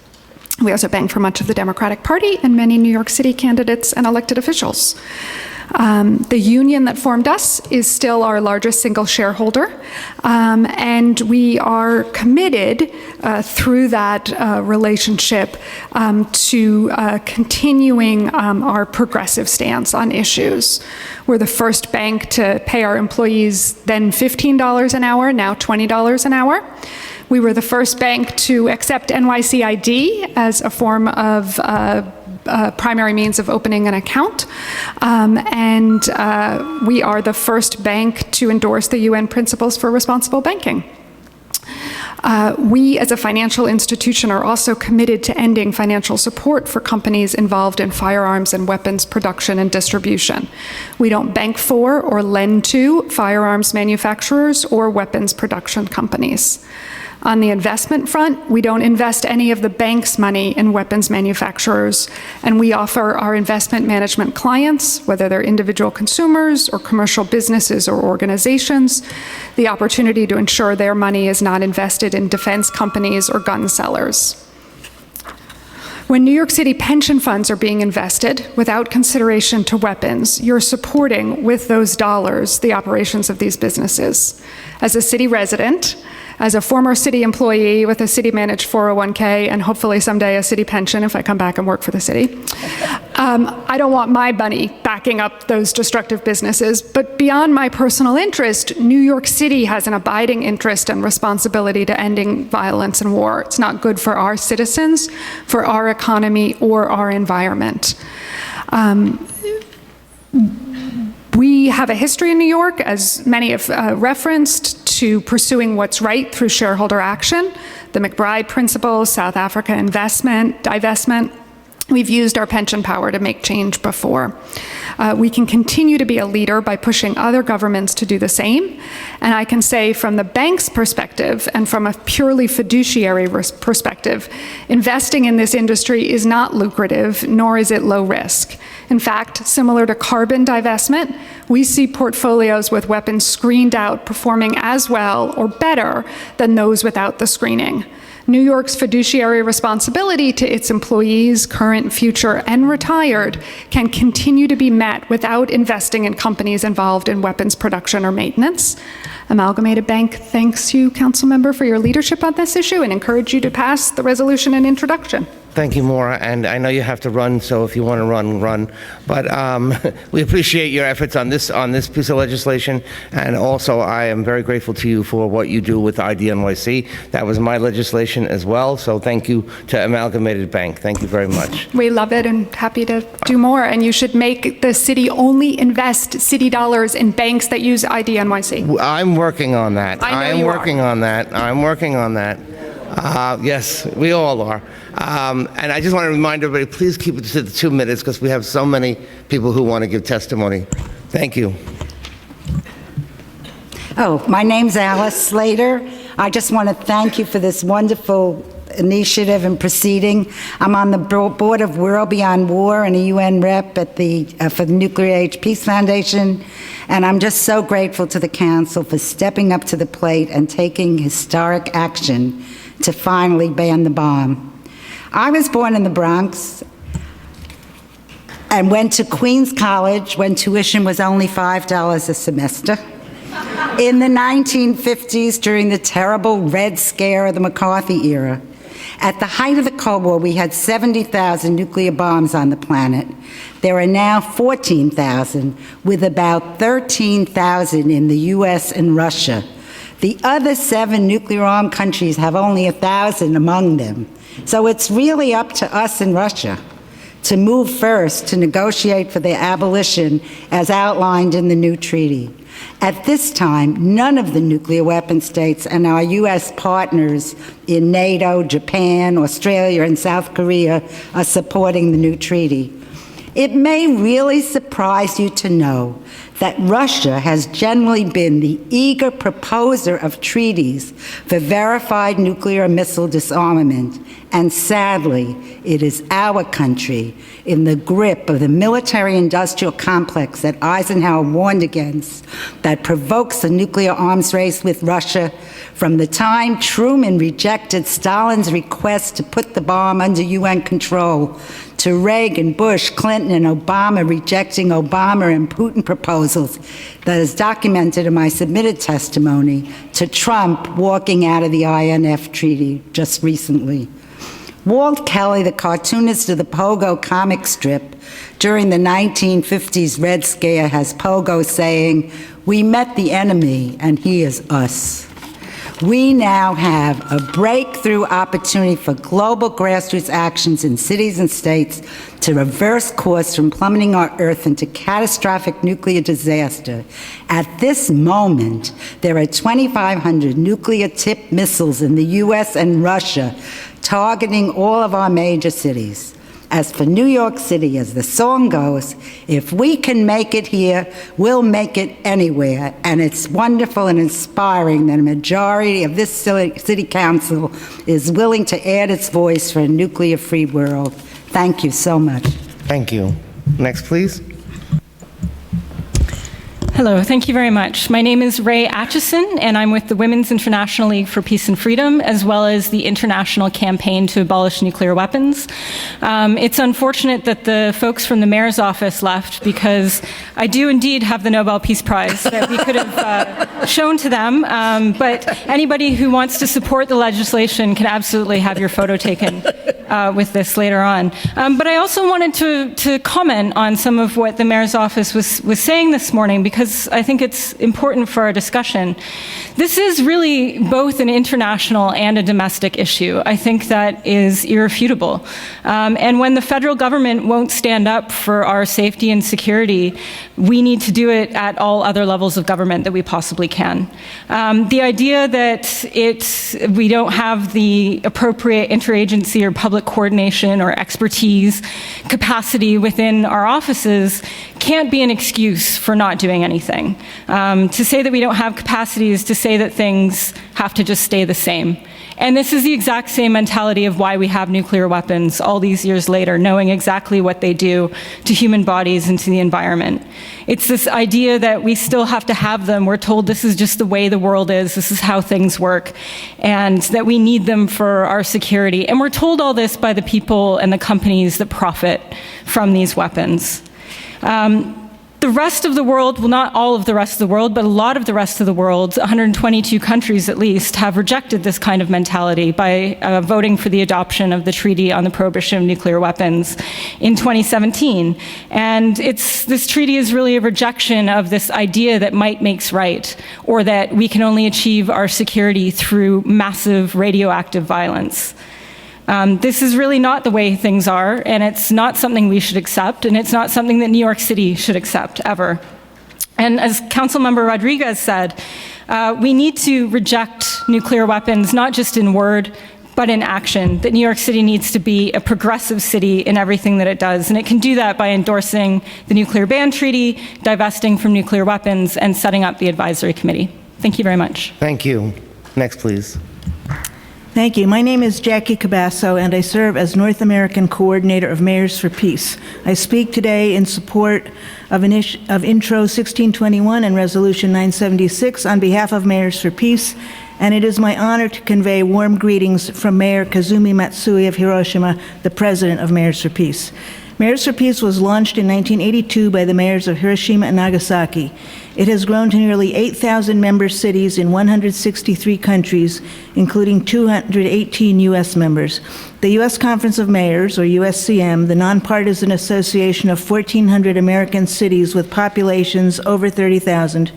We also bank for much of the Democratic Party and many New York City candidates and elected officials. The union that formed us is still our largest single shareholder, and we are committed through that relationship to continuing our progressive stance on issues. We're the first bank to pay our employees then $15 an hour, now $20 an hour. We were the first bank to accept NYC ID as a form of primary means of opening an account. And we are the first bank to endorse the UN Principles for Responsible Banking. We, as a financial institution, are also committed to ending financial support for companies involved in firearms and weapons production and distribution. We don't bank for or lend to firearms manufacturers or weapons production companies. On the investment front, we don't invest any of the bank's money in weapons manufacturers, and we offer our investment management clients, whether they're individual consumers or commercial businesses or organizations, the opportunity to ensure their money is not invested in defense companies or gun sellers. When New York City pension funds are being invested without consideration to weapons, you're supporting with those dollars the operations of these businesses. As a city resident, as a former city employee with a city-managed 401k and hopefully someday a city pension if I come back and work for the city, I don't want my money backing up those destructive businesses. But beyond my personal interest, New York City has an abiding interest and responsibility to ending violence and war. It's not good for our citizens, for our economy, or our environment. We have a history in New York, as many have referenced, to pursuing what's right through shareholder action, the McBride Principle, South Africa investment, divestment. We've used our pension power to make change before. We can continue to be a leader by pushing other governments to do the same. And I can say from the bank's perspective and from a purely fiduciary perspective, investing in this industry is not lucrative, nor is it low risk. In fact, similar to carbon divestment, we see portfolios with weapons screened out performing as well or better than those without the screening. New York's fiduciary responsibility to its employees, current, future, and retired, can continue to be met without investing in companies involved in weapons production or maintenance. Amalgamated Bank thanks you, Council Member, for your leadership on this issue and encourage you to pass the resolution and introduction. Thank you, Maura, and I know you have to run, so if you want to run, run. But we appreciate your efforts on this piece of legislation, and also I am very grateful to you for what you do with IDNYC. That was my legislation as well, so thank you to Amalgamated Bank. Thank you very much. We love it and happy to do more, and you should make the city only invest city dollars in banks that use IDNYC. I'm working on that. I know I'm you working are. on that. I'm working on that. Yes, we all are. And I just want to remind everybody, please keep it to the 2 minutes because we have so many people who want to give testimony. Thank you. Oh, my name's Alice Slater. I just want to thank you for this wonderful initiative and proceeding. I'm on the board of World Beyond War and a UN rep at for the Nuclear Age Peace Foundation, and I'm just so grateful to the Council for stepping up to the plate and taking historic action to finally ban the bomb. I was born in the Bronx and went to Queens College when tuition was only $5 a semester. In the 1950s, during the terrible Red Scare of the McCarthy era, at the height of the Cold War, we had 70,000 nuclear bombs on the planet. There are now 14,000, with about 13,000 in the US and Russia. The other 7 nuclear-armed countries have only 1,000 among them. So it's really up to us in Russia to move first to negotiate for their abolition as outlined in the new treaty. At this time, none of the nuclear weapon states and our U.S. partners in NATO, Japan, Australia, and South Korea are supporting the new treaty. It may really surprise you to know that Russia has generally been the eager proposer of treaties for verified nuclear missile disarmament, and sadly, it is our country, in the grip of the military-industrial complex that Eisenhower warned against, that provokes the nuclear arms race with Russia from the time Truman rejected Stalin's request to put the bomb under UN control, to Reagan, Bush, Clinton, and Obama rejecting Obama and Putin proposals that is documented in my submitted testimony, to Trump walking out of the INF treaty just recently. Walt Kelly, the cartoonist of the Pogo comic strip, during the 1950s Red Scare has Pogo saying, "We met the enemy and he is us." We now have a breakthrough opportunity for global grassroots actions in cities and states to reverse course from plummeting our Earth into catastrophic nuclear disaster. At this moment, there are 2,500 nuclear-tipped missiles in the US and Russia targeting all of our major cities. As for New York City, as the song goes, if we can make it here, we'll make it anywhere. And it's wonderful and inspiring that a majority of this city council is willing to add its voice for a nuclear-free world. Thank you so much. Thank you. Next, please. Hello, thank you very much. My name is Ray Atchison, and I'm with the Women's International League for Peace and Freedom, as well as the International Campaign to Abolish Nuclear Weapons. It's unfortunate that the folks from the mayor's office left, because I do indeed have the Nobel Peace Prize that we could have shown to them, but anybody who wants to support the legislation can absolutely have your photo taken with this later on. But I also wanted to comment on some of what the mayor's office was saying this morning, because I think it's important for our discussion. This is really both an international and a domestic issue. I think that is irrefutable. And when the federal government won't stand up for our safety and security, we need to do it at all other levels of government that we possibly can. The idea that we don't have the appropriate interagency or public coordination or expertise capacity within our offices can't be an excuse for not doing anything. To say that we don't have capacity is to say that things have to just stay the same. And this is the exact same mentality of why we have nuclear weapons all these years later, knowing exactly what they do to human bodies and to the environment. It's this idea that we still have to have them. We're told this is just the way the world is, this is how things work, and that we need them for our security. And we're told all this by the people and the companies that profit from these weapons. The rest of the world, well, not all of the rest of the world, but a lot of the rest of the world, 122 countries at least, have rejected this kind of mentality by voting for the adoption of the Treaty on the Prohibition of Nuclear Weapons in 2017. And this treaty is really a rejection of this idea that might makes right, or that we can only achieve our security through massive radioactive violence. This is really not the way things are, and it's not something we should accept, and it's not something that New York City should accept, ever. And as Councilmember Rodriguez said, we need to reject nuclear weapons, not just in word, but in action, that New York City needs to be a progressive city in everything that it does. And it can do that by endorsing the Nuclear Ban Treaty, divesting from nuclear weapons, and setting up the advisory committee. Thank you very much. Thank you. Next, please. Thank you. My name is Jackie Cavasso, and I serve as North American Coordinator of Mayors for Peace. I speak today in support of Intro 1621 and Resolution 976 on behalf of Mayors for Peace, and it is my honor to convey warm greetings from Mayor Kazumi Matsui of Hiroshima, the President of Mayors for Peace. Mayors for Peace was launched in 1982 by the mayors of Hiroshima and Nagasaki. It has grown to nearly 8,000 member cities in 163 countries, including 218 U.S. members. The U.S. Conference of Mayors, or USCM, the nonpartisan association of 1,400 American cities with populations over 30,000,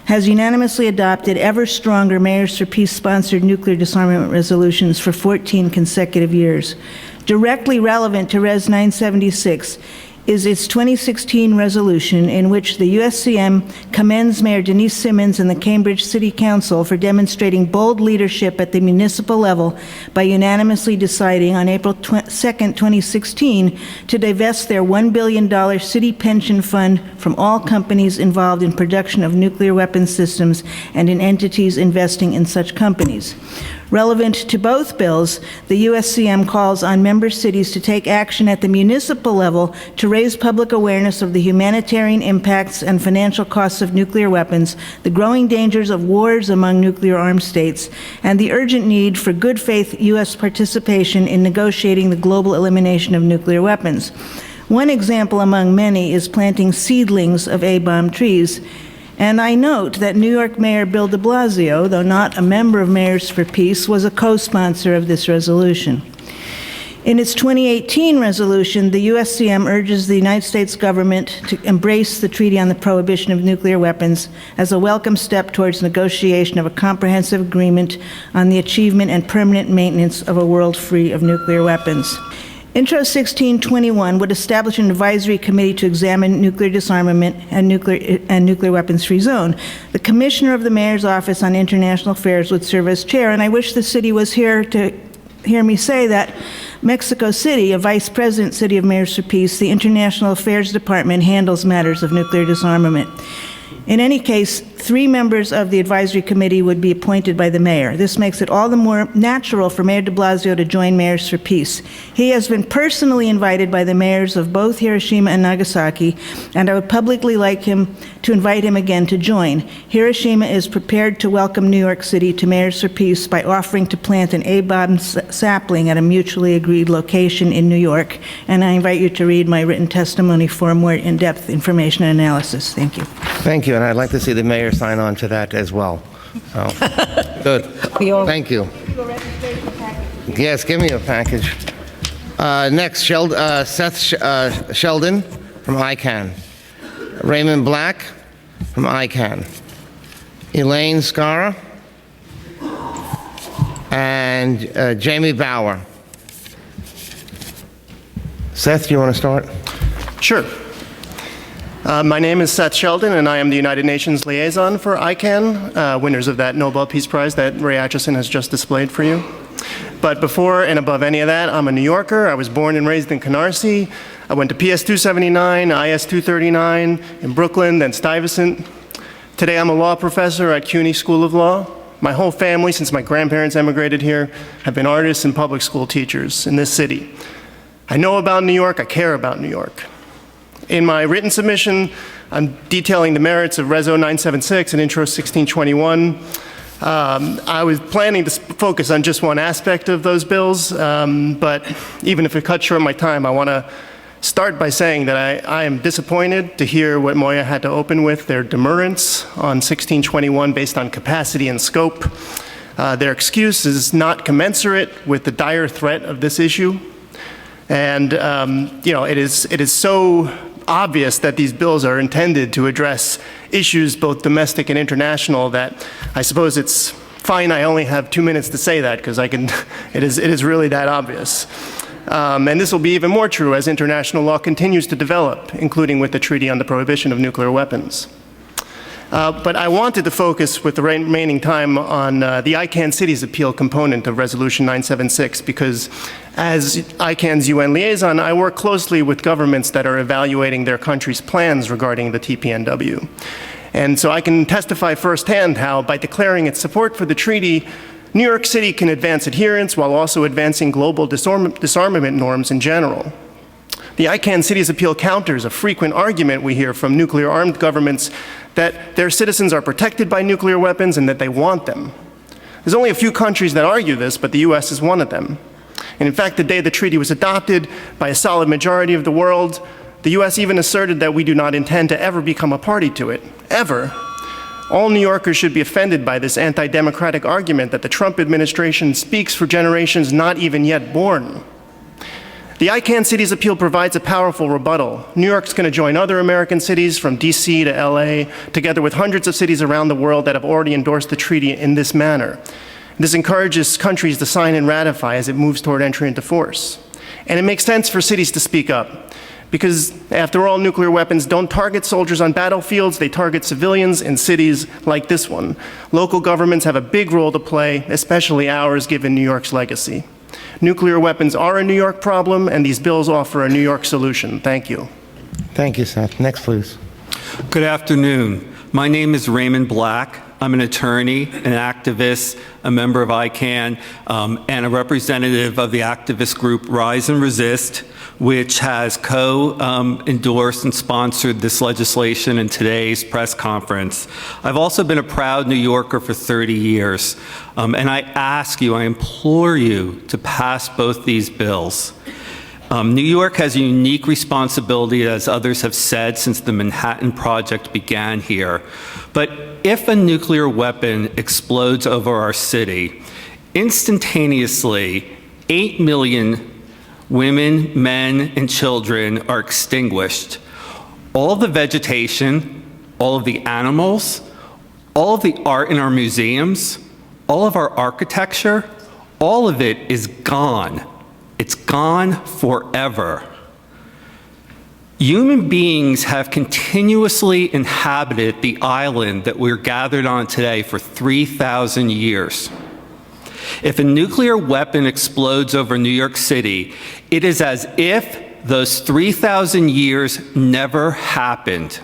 has unanimously adopted ever stronger Mayors for Peace-sponsored nuclear disarmament resolutions for 14 consecutive years. Directly relevant to Res 976 is its 2016 resolution in which the USCM commends Mayor Denise Simmons and the Cambridge City Council for demonstrating bold leadership at the municipal level by unanimously deciding on April 2, 2016 to divest their $1 billion city pension fund from all companies involved in production of nuclear weapons systems and in entities investing in such companies. Relevant to both bills, the USCM calls on member cities to take action at the municipal level to raise public awareness of the humanitarian impacts and financial costs of nuclear weapons, the growing dangers of wars among nuclear-armed states, and the urgent need for good faith U.S. participation in negotiating the global elimination of nuclear weapons. One example among many is planting seedlings of A-bomb trees. And I note that New York Mayor Bill de Blasio, though not a member of Mayors for Peace, was a co-sponsor of this resolution. In its 2018 resolution, the USCM urges the United States government to embrace the Treaty on the Prohibition of Nuclear Weapons as a welcome step towards negotiation of a comprehensive agreement on the achievement and permanent maintenance of a world free of nuclear weapons. Intro 1621 would establish an advisory committee to examine nuclear disarmament and nuclear weapons-free zone. The Commissioner of the Mayor's Office on International Affairs would serve as chair, and I wish the city was here to hear me say that Mexico City, a vice president city of Mayors for Peace, the International Affairs Department handles matters of nuclear disarmament. In any case, 3 members of the advisory committee would be appointed by the mayor. This makes it all the more natural for Mayor de Blasio to join Mayors for Peace. He has been personally invited by the mayors of both Hiroshima and Nagasaki, and I would publicly like him to invite him again to join. Hiroshima is prepared to welcome New York City to Mayors for Peace by offering to plant an A-bomb sapling at a mutually agreed location in New York, and I invite you to read my written testimony for more in-depth information and analysis. Thank you. Thank you, and I'd like to see the mayor sign on to that as well. So, good. Thank you. Yes, give me a package. Next, Seth Sheldon from ICANN. Raymond Black from ICANN. Elaine Scarry. And Jamie Bauer. Seth, do you want to start? Sure. My name is Seth Sheldon, and I am the United Nations liaison for ICANN, winners of that Nobel Peace Prize that Ray Atchison has just displayed for you. But before and above any of that, I'm a New Yorker. I was born and raised in Canarsie. I went to PS 279, IS 239 in Brooklyn, then Stuyvesant. Today I'm a law professor at Keaney School of Law. My whole family, since my grandparents emigrated here, have been artists and public school teachers in this city. I know about New York, I care about New York. In my written submission, I'm detailing the merits of Reso 976 and Intro 1621. I was planning to focus on just one aspect of those bills, but even if it cuts short my time, I want to start by saying that I am disappointed to hear what Moya had to open with, their demurrance on 1621 based on capacity and scope. Their excuse is not commensurate with the dire threat of this issue. And it is so obvious that these bills are intended to address issues both domestic and international that I suppose it's fine I only have 2 minutes to say that because it is really that obvious. And this will be even more true as international law continues to develop, including with the Treaty on the Prohibition of Nuclear Weapons. But I wanted to focus with the remaining time on the ICANN Cities Appeal component of Resolution 976 because as ICANN's UN liaison, I work closely with governments that are evaluating their country's plans regarding the TPNW. And so I can testify firsthand how, by declaring its support for the treaty, New York City can advance adherence while also advancing global disarmament norms in general. The ICANN Cities Appeal counters a frequent argument we hear from nuclear-armed governments that their citizens are protected by nuclear weapons and that they want them. There's only a few countries that argue this, but the US is one of them. And in fact, the day the treaty was adopted by a solid majority of the world, the US even asserted that we do not intend to ever become a party to it, ever. All New Yorkers should be offended by this anti-democratic argument that the Trump administration speaks for generations not even yet born. The ICANN Cities Appeal provides a powerful rebuttal. New York's going to join other American cities from DC to LA, together with hundreds of cities around the world that have already endorsed the treaty in this manner. This encourages countries to sign and ratify as it moves toward entry into force. And it makes sense for cities to speak up. Because, after all, nuclear weapons don't target soldiers on battlefields, they target civilians in cities like this one. Local governments have a big role to play, especially ours, given New York's legacy. Nuclear weapons are a New York problem, and these bills offer a New York solution. Thank you. Thank you, Seth. Next, please. Good afternoon. My name is Raymond Black. I'm an attorney, an activist, a member of ICANN, and a representative of the activist group Rise and Resist, which has co-endorsed and sponsored this legislation in today's press conference. I've also been a proud New Yorker for 30 years, and I ask you, I implore you to pass both these bills. New York has a unique responsibility, as others have said, since the Manhattan Project began here. But if a nuclear weapon explodes over our city, instantaneously 8 million women, men, and children are extinguished. All of the vegetation, all of the animals, all of the art in our museums, all of our architecture, all of it is gone. It's gone forever. Human beings have continuously inhabited the island that we're gathered on today for 3,000 years. If a nuclear weapon explodes over New York City, it is as if those 3,000 years never happened.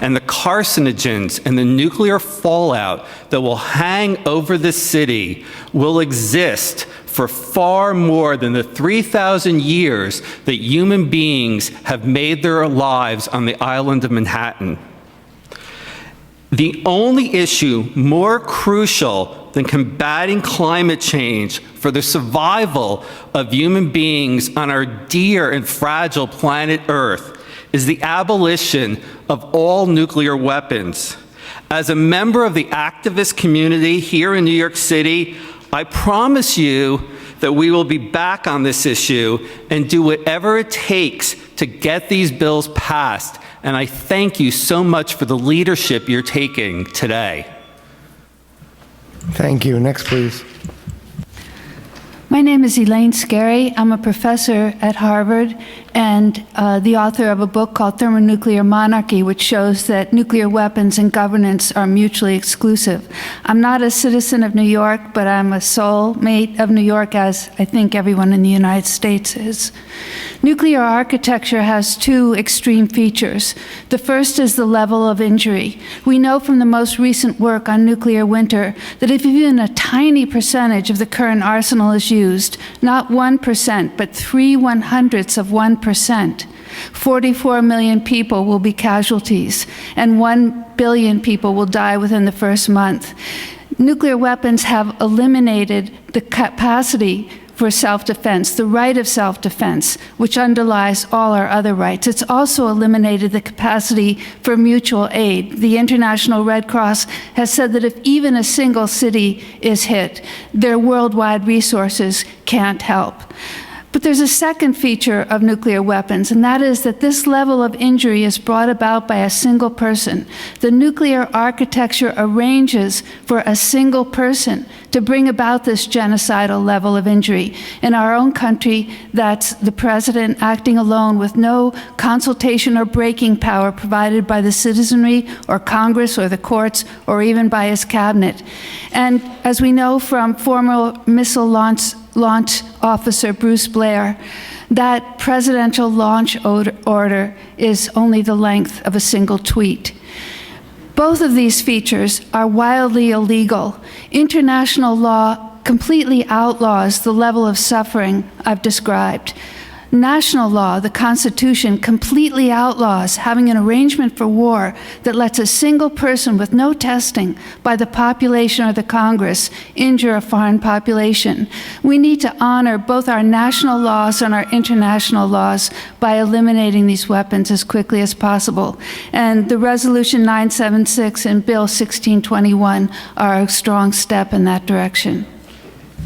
And the carcinogens and the nuclear fallout that will hang over the city will exist for far more than the 3,000 years that human beings have made their lives on the island of Manhattan. The only issue more crucial than combating climate change for the survival of human beings on our dear and fragile planet Earth is the abolition of all nuclear weapons. As a member of the activist community here in New York City, I promise you that we will be back on this issue and do whatever it takes to get these bills passed. And I thank you so much for the leadership you're taking today. Thank you. Next, please. My name is Elaine Scarry. I'm a professor at Harvard and the author of a book called Thermonuclear Monarchy, which shows that nuclear weapons and governance are mutually exclusive. I'm not a citizen of New York, but I'm a soulmate of New York, as I think everyone in the United States is. Nuclear architecture has two extreme features. The first is the level of injury. We know from the most recent work on nuclear winter that if even a tiny percentage of the current arsenal is used, not 1%, but 0.03%, 44 million people will be casualties, and 1 billion people will die within the first month. Nuclear weapons have eliminated the capacity for self-defense, the right of self-defense, which underlies all our other rights. It's also eliminated the capacity for mutual aid. The International Red Cross has said that if even a single city is hit, their worldwide resources can't help. But there's a second feature of nuclear weapons, and that is that this level of injury is brought about by a single person. The nuclear architecture arranges for a single person to bring about this genocidal level of injury. In our own country, that's the president acting alone with no consultation or breaking power provided by the citizenry or Congress or the courts or even by his cabinet. And as we know from former missile launch officer Bruce Blair, that presidential launch order is only the length of a single tweet. Both of these features are wildly illegal. International law completely outlaws the level of suffering I've described. National law, the Constitution, completely outlaws having an arrangement for war that lets a single person with no testing by the population or the Congress injure a foreign population. We need to honor both our national laws and our international laws by eliminating these weapons as quickly as possible. And the Resolution 976 and Bill 1621 are a strong step in that direction.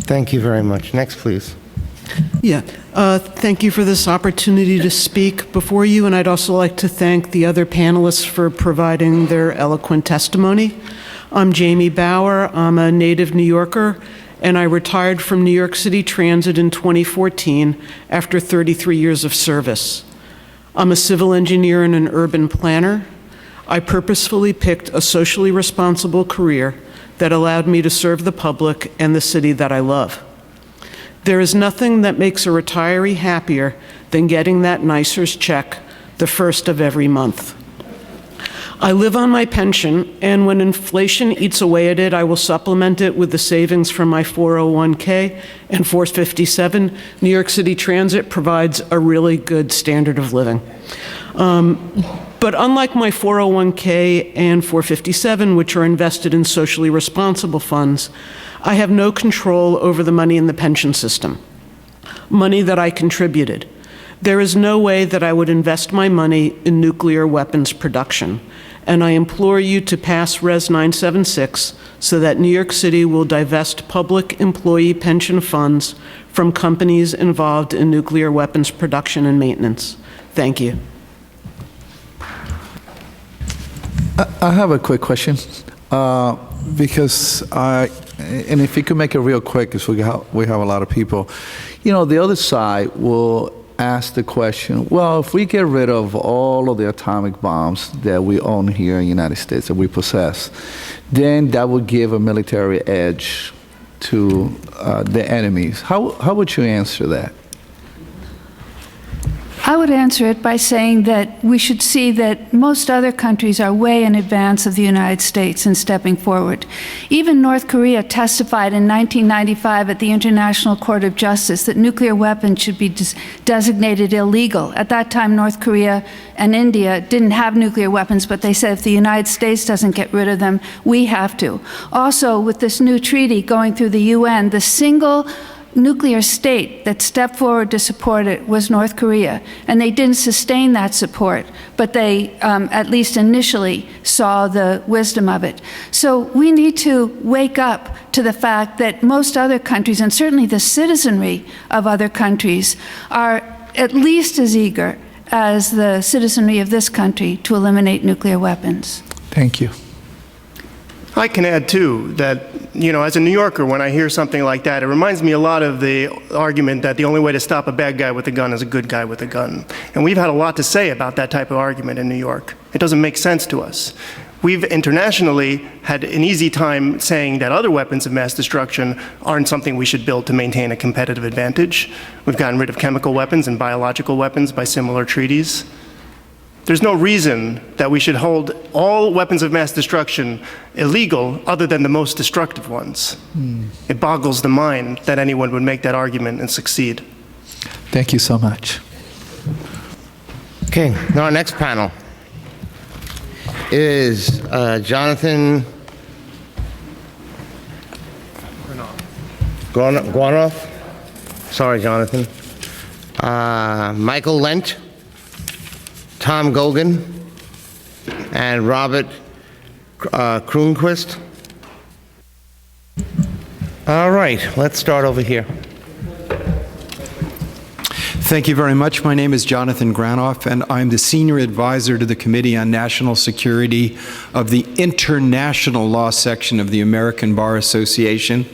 Thank you very much. Next, please. Yeah, thank you for this opportunity to speak before you, and I'd also like to thank the other panelists for providing their eloquent testimony. I'm Jamie Bauer. I'm a native New Yorker, and I retired from New York City Transit in 2014 after 33 years of service. I'm a civil engineer and an urban planner. I purposefully picked a socially responsible career that allowed me to serve the public and the city that I love. There is nothing that makes a retiree happier than getting that NYSERS check the first of every month. I live on my pension, and when inflation eats away at it, I will supplement it with the savings from my 401k and 457. New York City Transit provides a really good standard of living. But unlike my 401k and 457, which are invested in socially responsible funds, I have no control over the money in the pension system, money that I contributed. There is no way that I would invest my money in nuclear weapons production, and I implore you to pass Res 976 so that New York City will divest public employee pension funds from companies involved in nuclear weapons production and maintenance. Thank you. I have a quick question, because and if you could make it real quick, because we have a lot of people. You know, the other side will ask the question, well, if we get rid of all of the atomic bombs that we own here in the United States, that we possess, then that would give a military edge to the enemies. How would you answer that? I would answer it by saying that we should see that most other countries are way in advance of the United States in stepping forward. Even North Korea testified in 1995 at the International Court of Justice that nuclear weapons should be designated illegal. At that time, North Korea and India didn't have nuclear weapons, but they said if the United States doesn't get rid of them, we have to. Also, with this new treaty going through the UN, the single nuclear state that stepped forward to support it was North Korea, and they didn't sustain that support, but they at least initially saw the wisdom of it. So we need to wake up to the fact that most other countries, and certainly the citizenry of other countries, are at least as eager as the citizenry of this country to eliminate nuclear weapons. Thank you. I can add, too, that, you know, as a New Yorker, when I hear something like that, it reminds me a lot of the argument that the only way to stop a bad guy with a gun is a good guy with a gun. And we've had a lot to say about that type of argument in New York. It doesn't make sense to us. We've internationally had an easy time saying that other weapons of mass destruction aren't something we should build to maintain a competitive advantage. We've gotten rid of chemical weapons and biological weapons by similar treaties. There's no reason that we should hold all weapons of mass destruction illegal other than the most destructive ones. It boggles the mind that anyone would make that argument and succeed. Thank you so much. Okay, now our next panel is Jonathan Granoff. Sorry, Jonathan. Michael Lent, Tom Gogan, and Robert Kroonquist. All right, let's start over here. Thank you very much. My name is Jonathan Granoff, and I'm the Senior Advisor to the Committee on National Security of the International Law Section of the American Bar Association.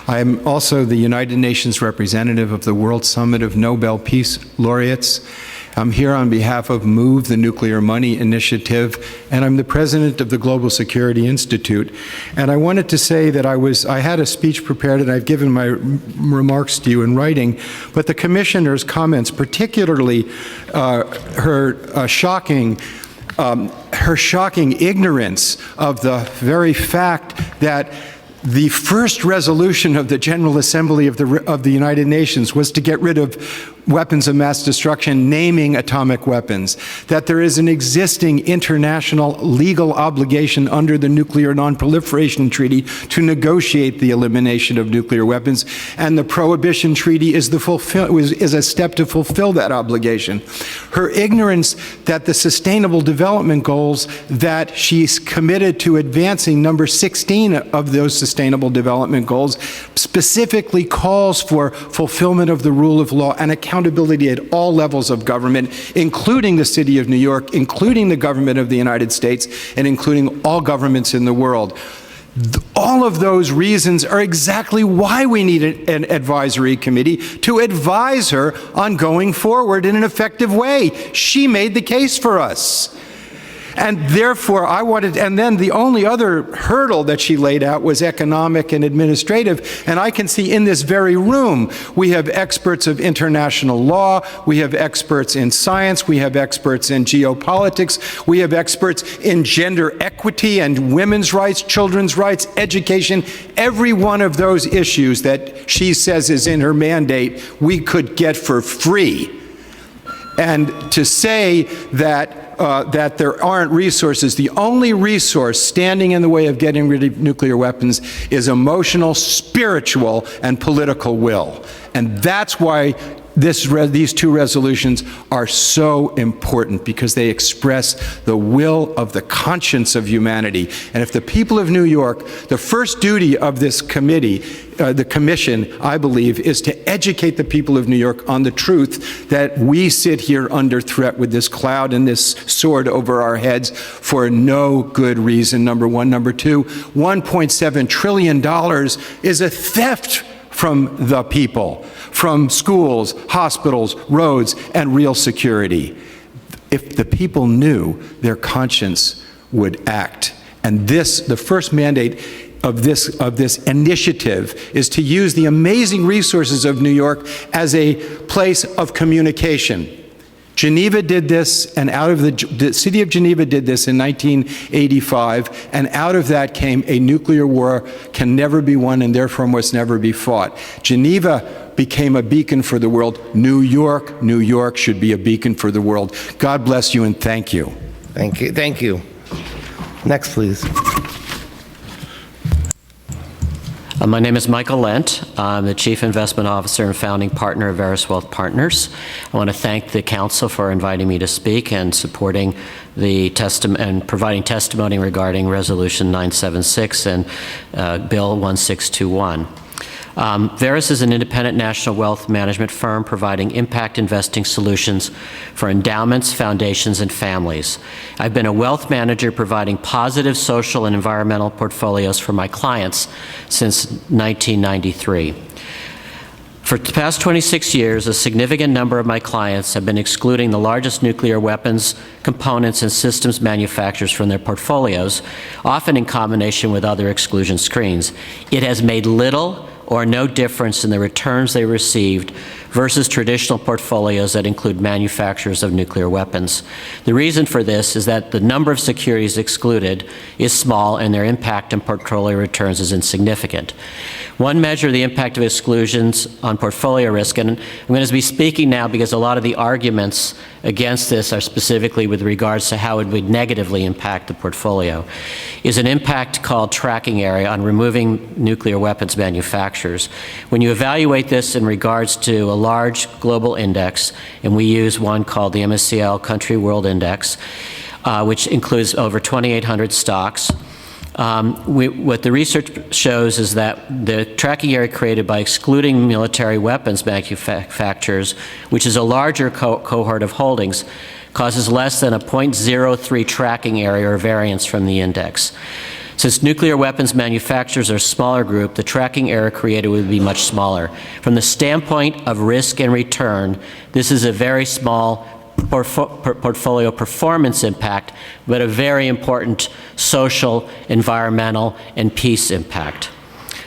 I am also the United Nations representative of the World Summit of Nobel Peace Laureates. I'm here on behalf of MOVE, the Nuclear Money Initiative, and I'm the president of the Global Security Institute. And I wanted to say that I had a speech prepared, and I've given my remarks to you in writing, but the commissioner's comments, particularly her shocking ignorance of the very fact that the first resolution of the General Assembly of the United Nations was to get rid of weapons of mass destruction, naming atomic weapons, that there is an existing international legal obligation under the Nuclear Non-Proliferation Treaty to negotiate the elimination of nuclear weapons, and the Prohibition Treaty is a step to fulfill that obligation. Her ignorance that the Sustainable Development Goals that she's committed to advancing, number 16 of those Sustainable Development Goals, specifically calls for fulfillment of the rule of law and accountability at all levels of government, including the City of New York, including the government of the United States, and including all governments in the world. All of those reasons are exactly why we need an advisory committee to advise her on going forward in an effective way. She made the case for us. And therefore, and then the only other hurdle that she laid out was economic and administrative. And I can see in this very room, we have experts of international law, we have experts in science, we have experts in geopolitics, we have experts in gender equity and women's rights, children's rights, education. Every one of those issues that she says is in her mandate, we could get for free. And to say that there aren't resources, the only resource standing in the way of getting rid of nuclear weapons is emotional, spiritual, and political will. And that's why these two resolutions are so important, because they express the will of the conscience of humanity. And if the people of New York, the first duty of this committee, the commission, I believe, is to educate the people of New York on the truth that we sit here under threat with this cloud and this sword over our heads for no good reason, number one. Number two, $1.7 trillion is a theft from the people, from schools, hospitals, roads, and real security. If the people knew, their conscience would act. And the first mandate of this initiative is to use the amazing resources of New York as a place of communication. Geneva did this, and the city of Geneva did this in 1985, and out of that came a nuclear war can never be won and therefore must never be fought. Geneva became a beacon for the world. New York should be a beacon for the world. God bless you and thank you. Thank you. Thank you. Next, please. My name is Michael Lent. I'm the Chief Investment Officer and founding partner of Veris Wealth Partners. I want to thank the Council for inviting me to speak and supporting the and providing testimony regarding Resolution 976 and Bill 1621. Veris is an independent national wealth management firm providing impact investing solutions for endowments, foundations, and families. I've been a wealth manager providing positive social and environmental portfolios for my clients since 1993. For the past 26 years, a significant number of my clients have been excluding the largest nuclear weapons, components, and systems manufacturers from their portfolios, often in combination with other exclusion screens. It has made little or no difference in the returns they received versus traditional portfolios that include manufacturers of nuclear weapons. The reason for this is that the number of securities excluded is small and their impact on portfolio returns is insignificant. One measure of the impact of exclusions on portfolio risk, and I'm going to be speaking now because a lot of the arguments against this are specifically with regards to how it would negatively impact the portfolio, is an impact called tracking area on removing nuclear weapons manufacturers. When you evaluate this in regards to a large global index, and we use one called the MSCI Country World Index, which includes over 2,800 stocks, What the research shows is that the tracking area created by excluding military weapons manufacturers, which is a larger cohort of holdings, causes less than a 0.03 tracking area or variance from the index. Since nuclear weapons manufacturers are a smaller group, the tracking area created would be much smaller. From the standpoint of risk and return, this is a very small portfolio performance impact, but a very important social, environmental, and peace impact.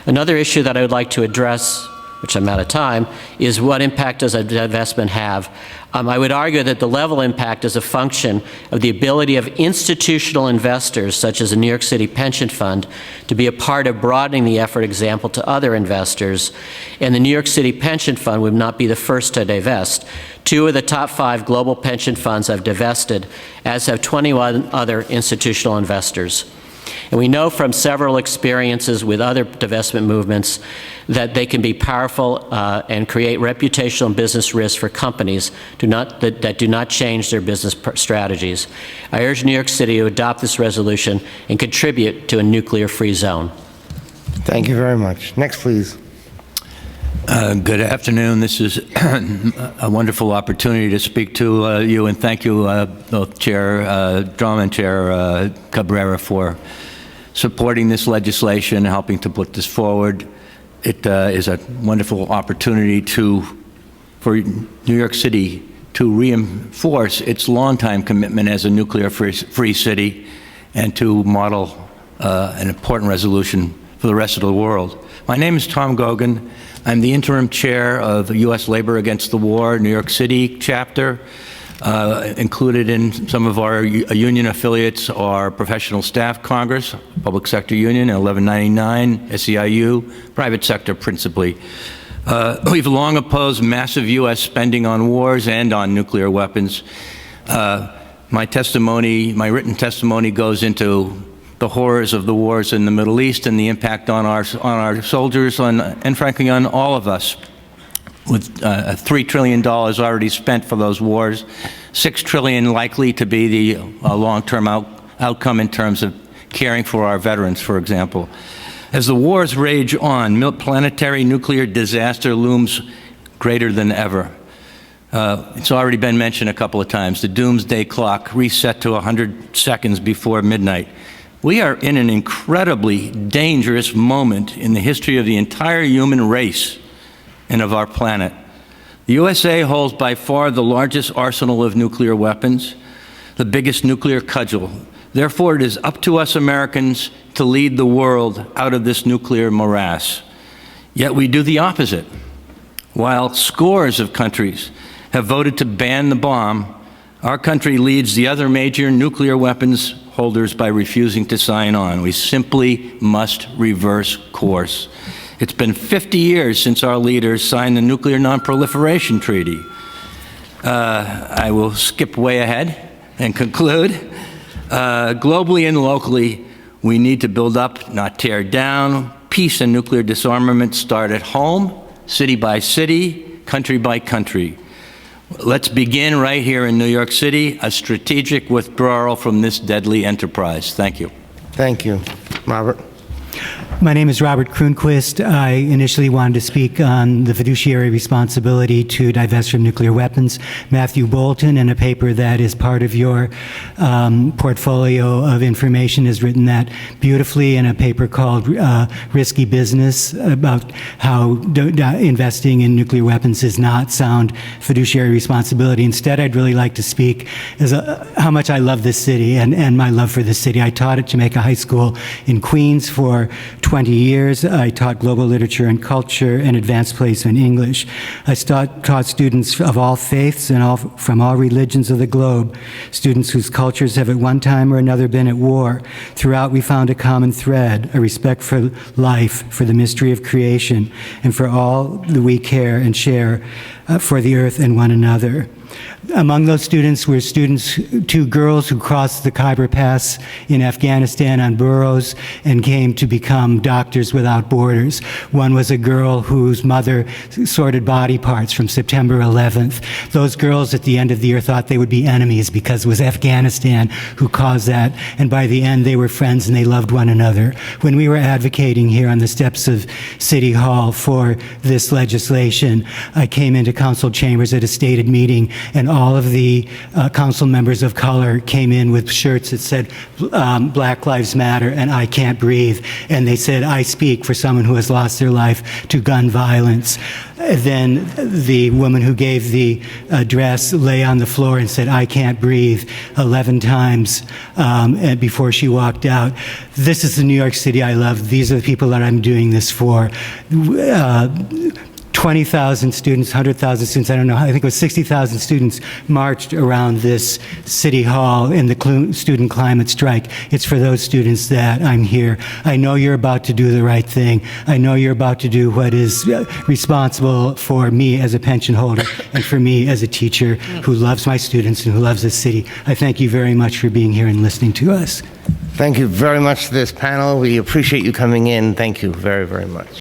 Another issue that I would like to address, which I'm out of time, is what impact does a divestment have? I would argue that the level impact is a function of the ability of institutional investors, such as a New York City pension fund, to be a part of broadening the effort example to other investors. And the New York City pension fund would not be the first to divest. 2 of the top 5 global pension funds have divested, as have 21 other institutional investors. And we know from several experiences with other divestment movements that they can be powerful and create reputational and business risks for companies that do not change their business strategies. I urge New York City to adopt this resolution and contribute to a nuclear-free zone. Thank you very much. Next, please. Good afternoon. This is a wonderful opportunity to speak to you, and thank you, both Chair Drum and Chair Cabrera, for supporting this legislation and helping to put this forward. It is a wonderful opportunity for New York City to reinforce its longtime commitment as a nuclear-free city and to model an important resolution for the rest of the world. My name is Tom Gogan. I'm the interim chair of the U.S. Labor Against the War New York City chapter. Included in some of our union affiliates are Professional Staff Congress, Public Sector Union, 1199, SEIU, private sector principally. We've long opposed massive U.S. spending on wars and on nuclear weapons. My written testimony goes into the horrors of the wars in the Middle East and the impact on our soldiers and frankly on all of us. With $3 trillion already spent for those wars, $6 trillion likely to be the long-term outcome in terms of caring for our veterans, for example. As the wars rage on, planetary nuclear disaster looms greater than ever. It's already been mentioned a couple of times, the doomsday clock reset to 100 seconds before midnight. We are in an incredibly dangerous moment in the history of the entire human race and of our planet. The USA holds by far the largest arsenal of nuclear weapons, the biggest nuclear cudgel. Therefore, it is up to us Americans to lead the world out of this nuclear morass. Yet we do the opposite. While scores of countries have voted to ban the bomb, our country leads the other major nuclear weapons holders by refusing to sign on. We simply must reverse course. It's been 50 years since our leaders signed the Nuclear Non-Proliferation Treaty. I will skip way ahead and conclude. Globally and locally, we need to build up, not tear down. Peace and nuclear disarmament start at home, city by city, country by country. Let's begin right here in New York City, a strategic withdrawal from this deadly enterprise. Thank you. Thank you. Robert? My name is Robert Kroonquist. I initially wanted to speak on the fiduciary responsibility to divest from nuclear weapons. Matthew Bolton, in a paper that is part of your portfolio of information, has written that beautifully in a paper called Risky Business, about how investing in nuclear weapons is not sound fiduciary responsibility. Instead, I'd really like to speak as how much I love this city and my love for this city. I taught at Jamaica High School in Queens for 20 years. I taught global literature and culture and advanced placement English. I taught students of all faiths and from all religions of the globe, students whose cultures have at one time or another been at war. Throughout, we found a common thread, a respect for life, for the mystery of creation, and for all that we care and share for the earth and one another. Among those students were two girls who crossed the Khyber Pass in Afghanistan on burros and came to become Doctors Without Borders. One was a girl whose mother sorted body parts from September 11th. Those girls at the end of the year thought they would be enemies because it was Afghanistan who caused that, and by the end they were friends and they loved one another. When we were advocating here on the steps of City Hall for this legislation, I came into council chambers at a stated meeting, and all of the council members of color came in with shirts that said Black Lives Matter and I Can't Breathe, and they said, I speak for someone who has lost their life to gun violence. Then the woman who gave the address lay on the floor and said, I can't breathe 11 times and before she walked out. This is the New York City I love. These are the people that I'm doing this for. 20,000 students, 100,000 students, I don't know, I think it was 60,000 students marched around this City Hall in the student climate strike. It's for those students that I'm here. I know you're about to do the right thing. I know you're about to do what is responsible for me as a pension holder and for me as a teacher who loves my students and who loves this city. I thank you very much for being here and listening to us. Thank you very much to this panel. We appreciate you coming in. Thank you very, very much.